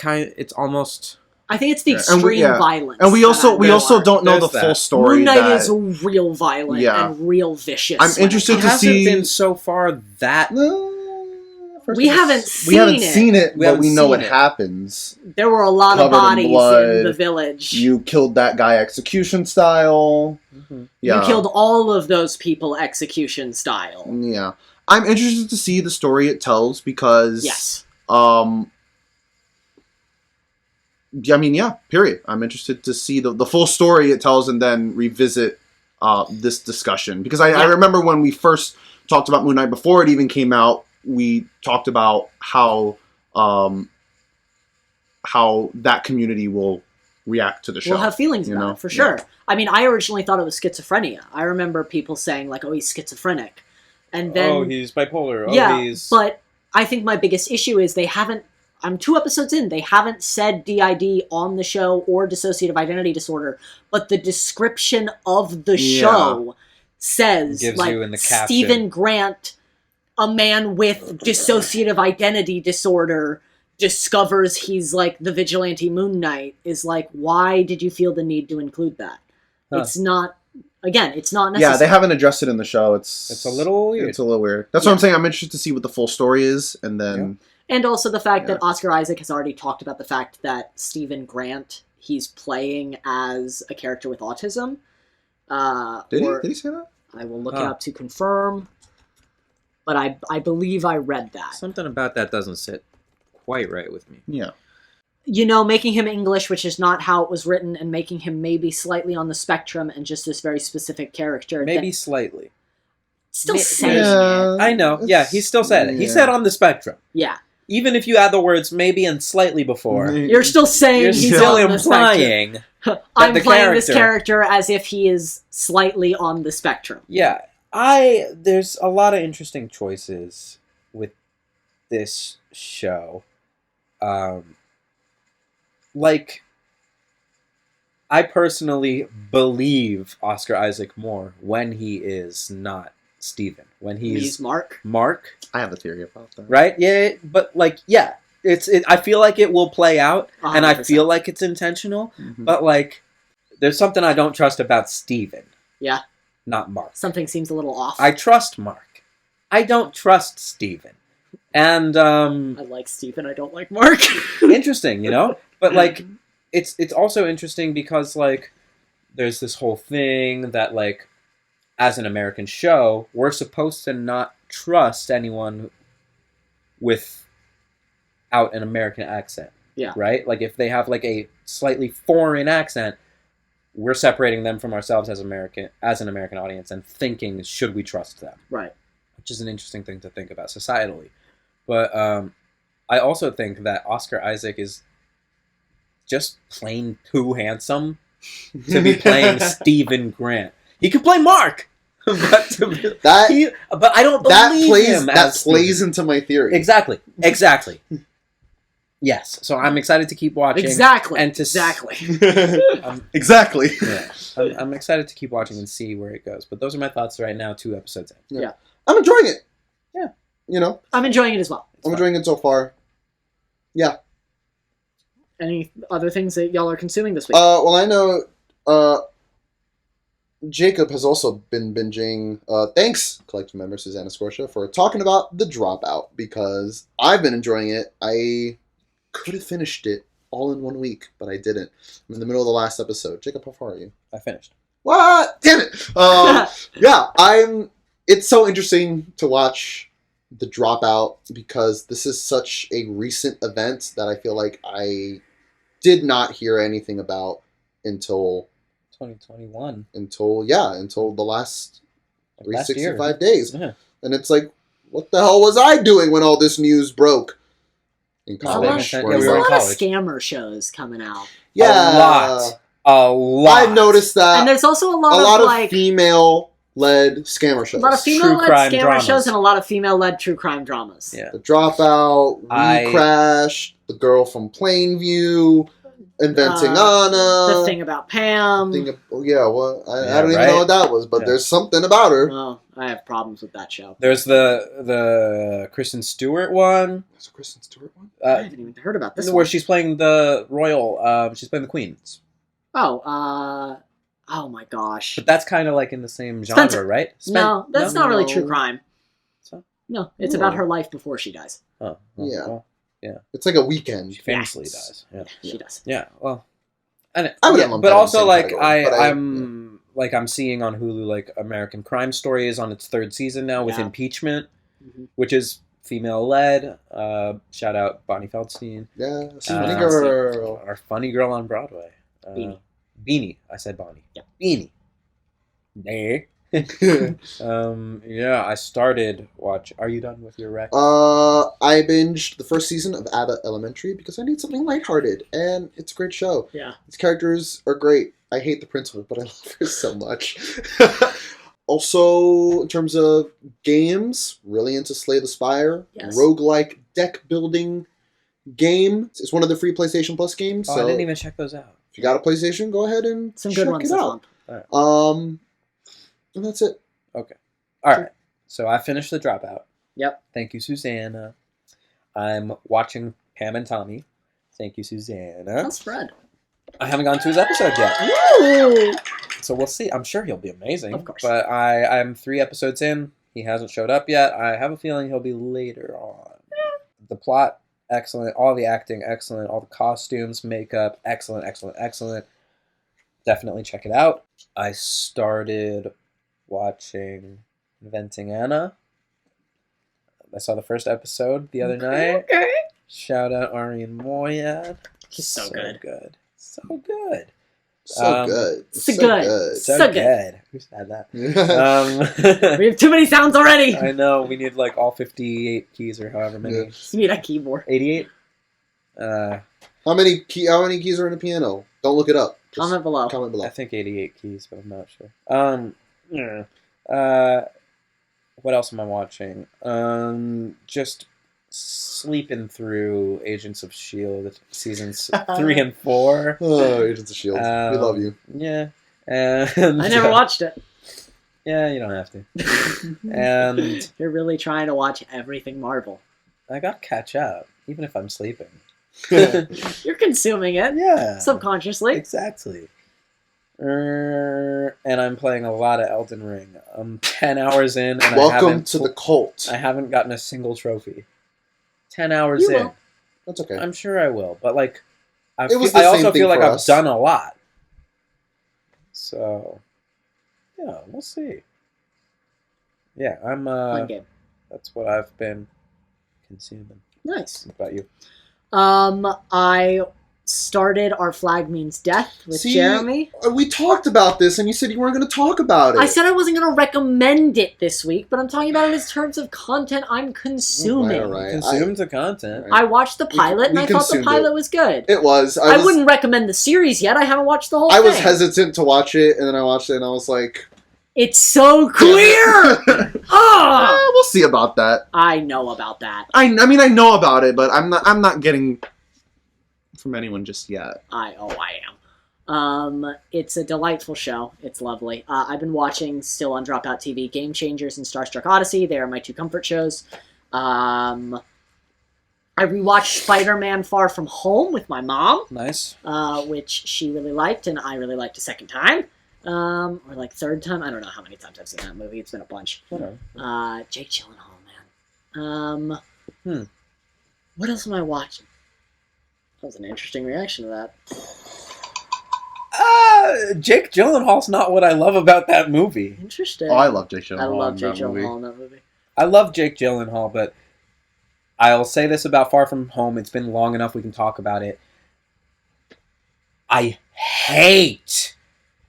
almost I think it's the Yeah, and extreme we- yeah. violence. And we that also I'm we more- also don't know the There's full that. story. Moon Knight that, is real violent Yeah. and real vicious. I'm when interested it to comes- hasn't see- been so far that We haven't we haven't seen it. seen it, We but we haven't know seen what it. happens. There were a lot of Covered in bodies in blood. the village. You killed that guy execution style. Yeah. You killed all of those people execution style. Yeah. I'm interested to see the story it tells because Yes. I mean, yeah, period. I'm interested to see the full story it tells and then revisit this discussion. Because I Yeah. remember when we first talked about Moon Knight before it even came out, we talked about how that community will react to the show. We'll have feelings you about know? it, for Yeah. sure. I mean, I originally thought it was schizophrenia. I remember people saying, like, oh, he's schizophrenic. And then... he's bipolar. yeah, but I think my biggest issue is they haven't... I'm 2 episodes in. They haven't said DID on the show or dissociative identity disorder, but the description of the show says, Gives like, you in the caption. Stephen Grant, a man with dissociative identity disorder, discovers he's, like, the vigilante Moon Knight, is like, why did you feel the need to include that? Huh. It's not... Again, it's not necessary. Yeah, they haven't addressed it in the show. It's a little weird. It's a little weird. That's what I'm saying. I'm interested to see what the full story is, and then... And also the fact Yeah. that Oscar Isaac has already talked about the fact that Stephen Grant, he's playing as a character with autism. Did he say that? I will look it up to confirm. But I believe I read that. Something about that doesn't sit quite right with me. Yeah. You know, making him English, which is not how it was written, and making him maybe slightly on the spectrum and just this very specific character. Maybe slightly. Still May- saying Yeah. it. I know. Yeah, he still said it. He Yeah. said on the spectrum. Yeah. Even if you add the words maybe and slightly before, You're still saying you're he's still on the spectrum. implying. I'm the playing this character- character as if he is slightly on the spectrum. Yeah, there's a lot of interesting choices with this show. Like, I personally believe Oscar Isaac more when he is not Stephen. When He's Mark. Mark, I have a theory about that. right? Yeah, but like, yeah, I feel like it will play out, and I 100%. feel like it's intentional. Mhm. But like, there's something I don't trust about Stephen. Yeah. Not Mark. Something seems a little off. I trust Mark. I don't trust Stephen. And I like Stephen, I don't like Mark. interesting, you know? But like it's also interesting because like there's this whole thing that like as an American show, we're supposed to not trust anyone without an American accent. Yeah. Right? Like if they have like a slightly foreign accent, we're separating them from ourselves as an American audience and thinking, should we trust them? Right. Which is an interesting thing to think about societally. But I also think that Oscar Isaac is just plain too handsome to be playing Stephen Grant. He could play Mark, but I don't believe him that as plays Stephen. into my theory. Exactly. Yes. So I'm excited to keep watching. Exactly. And to exactly. Exactly. Yeah. I'm excited to keep watching and see where it goes. But those are my thoughts right now, 2 episodes in. Yeah. I'm enjoying it. Yeah. You know? I'm enjoying it as well. I'm enjoying it so far. Yeah. Any other things that y'all are consuming this week? Well, I know Jacob has also been binging. Thanks, collective member Susanna Scorsia, for talking about The Dropout, because I've been enjoying it. I could have finished it all in 1 week, but I didn't. I'm in the middle of the last episode. Jacob, how far are you? I finished. What? Damn it! Yeah, it's so interesting to watch The Dropout, because this is such a recent event that I feel like I did not hear anything about until 2021. Until the last Like 365 days. Yeah. And it's like, what the hell was I doing when all this news broke? In There's a lot, college. Yeah, where there's we a were in lot of college. scammer shows coming out. Yeah. A lot. I've noticed And that. there's also a A lot lot of of like female-led scammer shows. a lot of female-led crime scammer dramas. shows and a lot of female-led true crime dramas. Yeah. The Dropout, I- We Crashed, The Girl from Plainview, Inventing Anna. The Thing About Pam. I don't even right? know what that was, but Yeah. there's something about her. Oh, I have problems with that show. There's the Kristen Stewart one. There's a Kristen Stewart one? I haven't even heard about this where one. she's playing the royal. She's playing the queen. Oh my gosh. But that's kind of like in the same genre, Spencer. right? No, that's not really No. true crime. So? No, it's No. about her life before she dies. Oh, Yeah. well, It's like a weekend. she famously Yes. dies. Yeah. She does. Yeah. Well, and I wouldn't lump but that in also the same like category, but I'm seeing on Hulu like American Crime Story is on its 3rd season now with Yeah. Impeachment, Mhm. which is female led. Shout out Bonnie Feldstein, Yeah, Funny girl. our funny girl on Broadway. Beanie. I said Bonnie. Yeah. Beanie. Nay. Yeah, I started watch. Are you done with your rec? I binged the 1st season of Abbott Elementary because I need something lighthearted, and it's a great show. Yeah. Its characters are great. I hate the principal, but I love her so much. Also, in terms of games, really into Slay the Spire. Yes. Roguelike deck building game. It's one of the free PlayStation Plus games. Oh, so I didn't even check those out. if you got a PlayStation, go ahead and Some check good ones it this out. month. And that's it. All right. So I finished The Dropout. Yep. Thank you, Susanna. I'm watching Pam and Tommy. Thank you, Susanna. How's Fred? I haven't gone to his episode yet, Ooh. so we'll see. I'm sure he'll be amazing. Of course. But I'm 3 episodes in. He hasn't showed up yet. I have a feeling he'll be later on. The plot, excellent. All the acting, excellent. All the costumes, makeup, excellent, excellent, excellent. Definitely check it out. I started watching Inventing Anna. I saw the 1st episode the other night. Okay. Shout out Ari and Moyad. He's so good. So good. So good. So good. So So good. good. Who said that? We have too many sounds already. I know. We need like all 58 keys or however many. Yeah. You need a keyboard. 88? How many keys are in a piano? Don't look it up. Just Comment below. Comment below. I think 88 keys, but I'm not sure. Yeah. What else am I watching? Just sleeping through Agents of S.H.I.E.L.D. seasons 3 and 4. Oh, Agents of S.H.I.E.L.D. We love you. Yeah. And I never watched it. Yeah, you don't have to. And You're really trying to watch everything Marvel. I got to catch up, even if I'm sleeping. You're consuming it Yeah. subconsciously. Exactly. And I'm playing a lot of Elden Ring. I'm 10 hours in, and Welcome to the cult. I haven't gotten a single trophy. 10 hours You in. will. That's okay. I'm sure I will, but like, I It was I the also same thing feel like for I've us. done a lot. So, yeah, we'll see. Yeah, I'm. Fun game. That's what I've been consuming. Nice. What about you? I started Our Flag Means Death with See, Jeremy. We talked about this, and you said you weren't going to talk about it. I said I wasn't going to recommend it this week, but I'm talking about it in terms of content I'm consuming. All right. Consume the content. Right. I watched the pilot, and we I thought the consumed pilot it. was good. It was. I wouldn't recommend the series yet. I haven't watched the whole I thing. was hesitant to watch it, and then I watched it, and I was like, It's so queer! we'll see about that. I know about that. I mean, I know about it, but I'm not getting from anyone just yet. I am. It's a delightful show. It's lovely. I've been watching, still on Dropout TV, Game Changers and Starstruck Odyssey. They are my 2 comfort shows. I rewatched Spider-Man Far From Home with my mom. Nice. Which she really liked, and I really liked a second time. Or like third time. I don't know how many times I've seen that movie. It's been a bunch. Whatever. Jake Gyllenhaal, man. What else am I watching? That was an interesting reaction to that. Jake Gyllenhaal's not what I love about that movie. Interesting. Oh, I love Jake Gyllenhaal. I love in Jake that movie. Gyllenhaal in that movie. I love Jake Gyllenhaal, but I'll say this about Far From Home. It's been long enough we can talk about it. I hate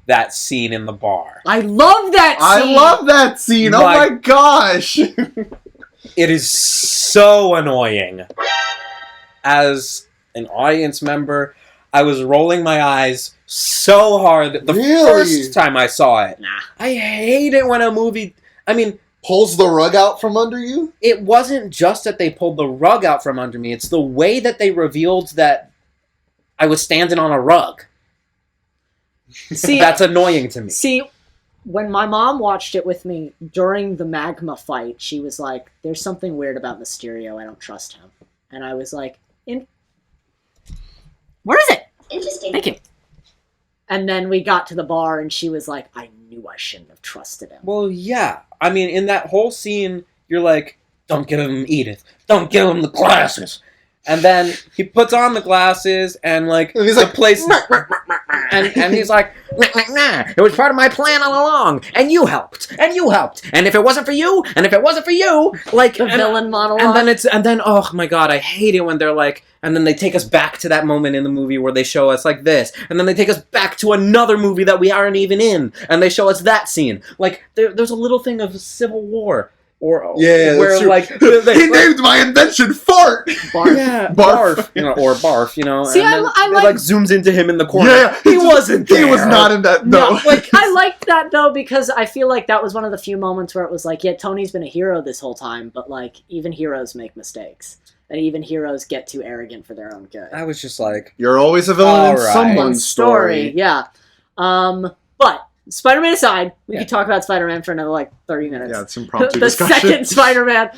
that scene in the bar. I love that scene! I love that scene! Oh my gosh! It is so annoying. As an audience member, I was rolling my eyes so hard the first time I saw it. Nah. I hate it when a movie... I mean... Pulls the rug out from under you? It wasn't just that they pulled the rug out from under me. It's the way that they revealed that I was standing on a rug. See, that's annoying to me. See, when my mom watched it with me during the magma fight, she was like, there's something weird about Mysterio. I don't trust him. And I was like, where is it? Interesting. Thank you. And then we got to the bar, and she was like, I knew I shouldn't have trusted him. Well, yeah. I mean, in that whole scene, you're like, don't give him Edith. Don't give him the glasses. And then he puts on the glasses, and like, and he's the like, place... and he's like, nah. It was part of my plan all along. And you helped. And you helped. And if it wasn't for you, like... The villain monologue. And then, oh my god, I hate it when they're like... And then they take us back to that moment in the movie where they show us like this. And then they take us back to another movie that we aren't even in. And they show us that scene. Like, there's a little thing of Civil War. Or where like he named my invention Fart. Barf. Yeah, Barf. Or barf, See, and then I it like like zooms into him in the corner. Yeah, he wasn't there. He was not in that. No, like I liked that though because I feel like that was one of the few moments where it was like, yeah, Tony's been a hero this whole time, but like even heroes make mistakes, and even heroes get too arrogant for their own good. I was just like, you're always a villain in Alright. someone's story. Yeah. But Spider-Man aside, we could talk about Spider-Man for another like 30 minutes. Yeah, it's impromptu The discussion. second Spider-Man.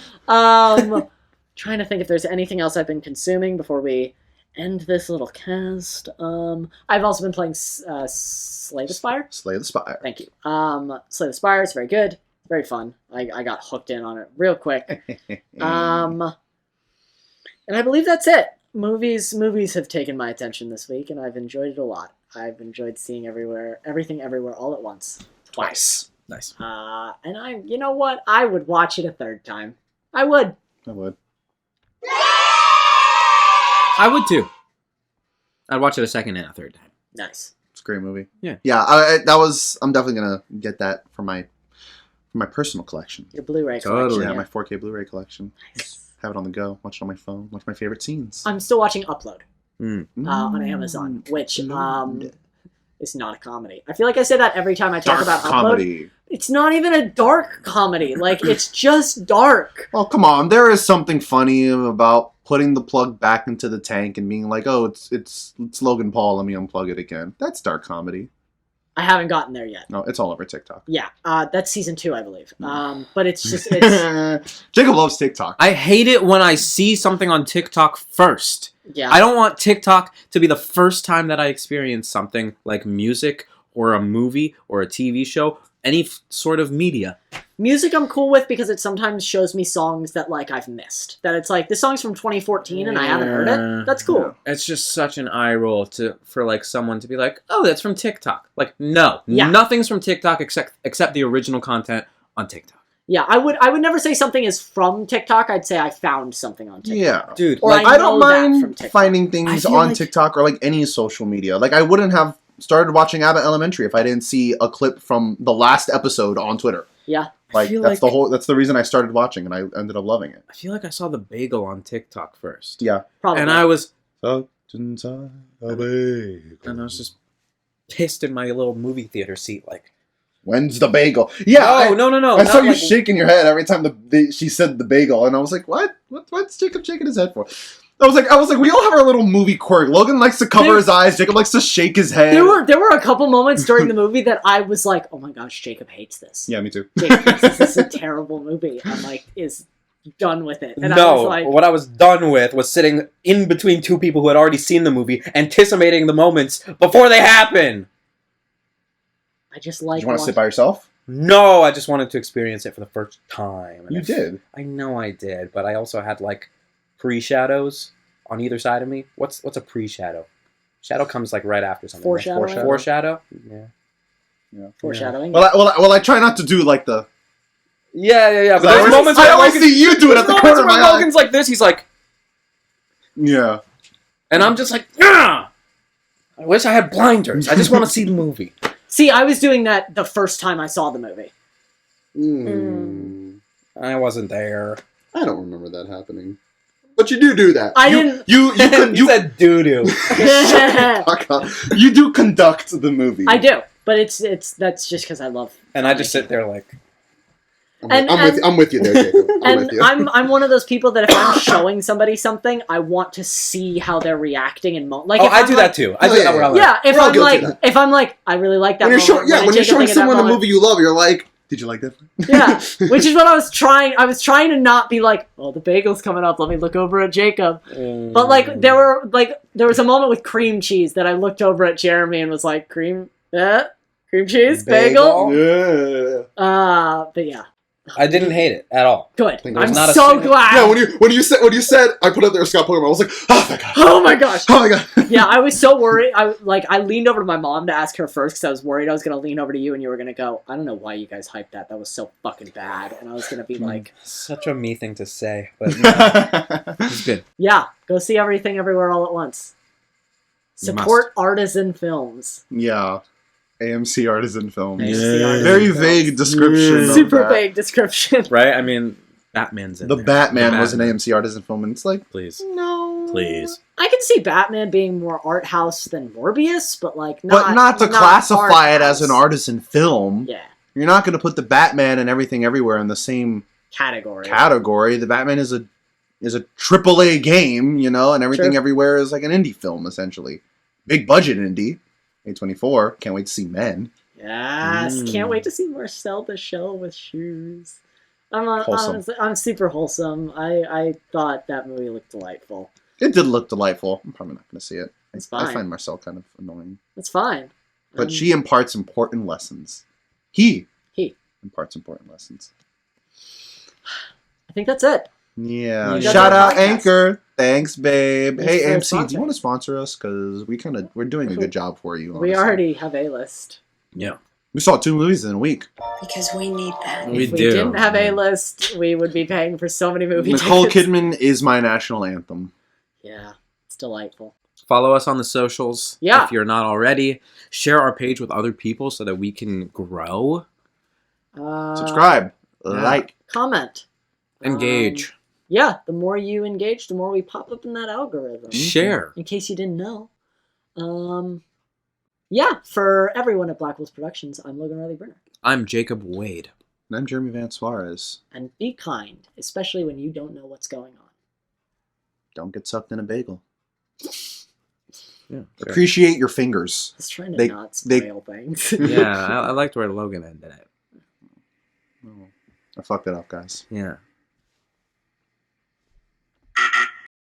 Trying to think if there's anything else I've been consuming before we end this little cast. I've also been playing Slay the Spire. Slay the Spire. Thank you. Slay the Spire is very good. Very fun. I got hooked in on it real quick. And I believe that's it. Movies have taken my attention this week, and I've enjoyed it a lot. I've enjoyed seeing everything everywhere all at once. Twice. nice. And you know what? I would watch it a third time. I would. I would too. I'd watch it a second and a third time. Nice. It's a great movie. Yeah. Yeah. I'm definitely gonna get that for my personal collection. Your Blu-ray Totally. collection. Yeah, my 4K Blu-ray collection. Nice. Have it on the go. Watch it on my phone. Watch my favorite scenes. I'm still watching Upload Mm. on Amazon, which is not a comedy. I feel like I say that every time I talk Dark about comedy. Upload. It's not even a dark comedy. Like, it's just dark. Oh, come on. There is something funny about putting the plug back into the tank and being like, oh, it's Logan Paul, let me unplug it again. That's dark comedy. I haven't gotten there yet. No, it's all over TikTok. Yeah, that's season 2, I believe. But it's just, Jacob loves TikTok. I hate it when I see something on TikTok first. yeah. I don't want TikTok to be the first time that I experience something like music or a movie or a TV show, any sort of media. Music I'm cool with because it sometimes shows me songs that, like, I've missed. That it's like, this song's from 2014 and I haven't heard it. That's cool. It's just such an eye roll for like someone to be like, oh, that's from TikTok. Like, no, Yeah. nothing's from TikTok except the original content on TikTok. Yeah, I would never say something is from TikTok. I'd say I found something on TikTok. Yeah. Dude, Or like, I I don't know that from mind TikTok. finding I things feel on like- TikTok or like any social media. Like I wouldn't have started watching Abbott Elementary if I didn't see a clip from the last episode on Twitter. Yeah. Like feel that's like- that's the reason I started watching and I ended up loving it. I feel like I saw the bagel on TikTok first. Yeah. Probably. And I was Inside a bagel. and I was just pissed in my little movie theater seat like, When's the bagel? Yeah. oh, no. I not saw you like- shaking your head every time she said the bagel, and I was like, "What? What's Jacob shaking his head for?" I was like, we all have our little movie quirk. Logan likes to cover his eyes. Jacob likes to shake his head. There were a couple moments during the movie that I was like, oh my gosh, Jacob hates this. Yeah, me too. Jacob thinks this is a terrible movie. I'm like, is done with it. And I No, was like, what I was done with was sitting in between two people who had already seen the movie, anticipating the moments before they happen. I just like. You want to sit by yourself? No, I just wanted to experience it for the first time. You did. I know I did, but I also had like pre-shadows on either side of me. What's a pre-shadow? Shadow comes like right after something. Foreshadowing? Foreshadow? Yeah. Foreshadowing. Well, I try not to do like the. Yeah. But I there's moments I where always see you do it at the corner of my eye. Logan's like this, he's like, Yeah. and I'm just like, ah! I wish I had blinders. I just want to see the movie. See, I was doing that the first time I saw the movie. I wasn't there. I don't remember that happening. But you do that. I didn't. You said doo-doo. Fuck off. You do conduct the movie. I do, but that's just because I love. And I just sit there like... I'm with you there, Jacob. I'm with you. I'm one of those people that if I'm showing somebody something, I want to see how they're reacting and like. Oh, if I I'm do like, that too. I do that where I'm like... Yeah, We're I'm like, I really like that. When you're moment. when you're showing someone a movie you love, you're like, did you like that? Yeah, which is what I was trying. I was trying to not be like, oh, the bagel's coming up. Let me look over at Jacob. But like, there was a moment with cream cheese that I looked over at Jeremy and was like, cream cheese, bagel. Yeah. But yeah. I didn't hate it at all. Good. Think I'm not a so single- glad. Yeah, when you said I put up there Scott Pilgrim, I was like, oh my god. Oh my gosh. Oh my god. Yeah, I was so worried. I leaned over to my mom to ask her first because I was worried I was going to lean over to you and you were going to go, I don't know why you guys hyped that. That was so fucking bad. And I was going to be like... Such a me thing to say, but it's good. Yeah, go see Everything Everywhere All at Once. Support artisan films. Yeah. AMC Artisan Films. AMC Artisan Very Films. vague description. of Super that. vague description. Right? I mean, Batman's in The there. Batman was an AMC Artisan film, and it's like, Please. no. Please. I can see Batman being more art house than Morbius, but like Not to classify it as an art. artisan film. Yeah, You're not going to put the Batman and Everything Everywhere in the same category. category. The Batman is a AAA game, and Everything Sure. Everywhere is like an indie film, essentially. Big budget indie. A24. Can't wait to see Men. Yes, can't wait to see Marcel the Shell with shoes. Wholesome. I'm super wholesome. I thought that movie looked delightful. It did look delightful. I'm probably not going to see it. It's I fine. find Marcel kind of annoying. It's fine. But she imparts important lessons. He imparts important lessons. I think that's it. Yeah. You got Shout that out podcast. Anchor. Thanks, babe. Thanks Hey, for AMC, do sponsoring. you want to sponsor us? Because we're doing a good job for you. We honestly. already have A-list. Yeah. We saw 2 movies in a week. Because we need that. We If we do. didn't have A-list, we would be paying for so many movie Nicole tickets. Kidman is my national anthem. Yeah, it's delightful. Follow us on the socials Yeah. if you're not already. Share our page with other people so that we can grow. Subscribe. Like. Comment. Engage. Yeah, the more you engage, the more we pop up in that algorithm. Share. In case you didn't know. Yeah, for everyone at Black Wolves Productions, I'm Logan Riley Brenner. I'm Jacob Wade. And I'm Jeremy Van Suarez. And be kind, especially when you don't know what's going on. Don't get sucked in a bagel. Yeah, Appreciate your fingers. Just trying to They- not they- spoil things. yeah, I liked where Logan ended it. I fucked it up, guys. Yeah.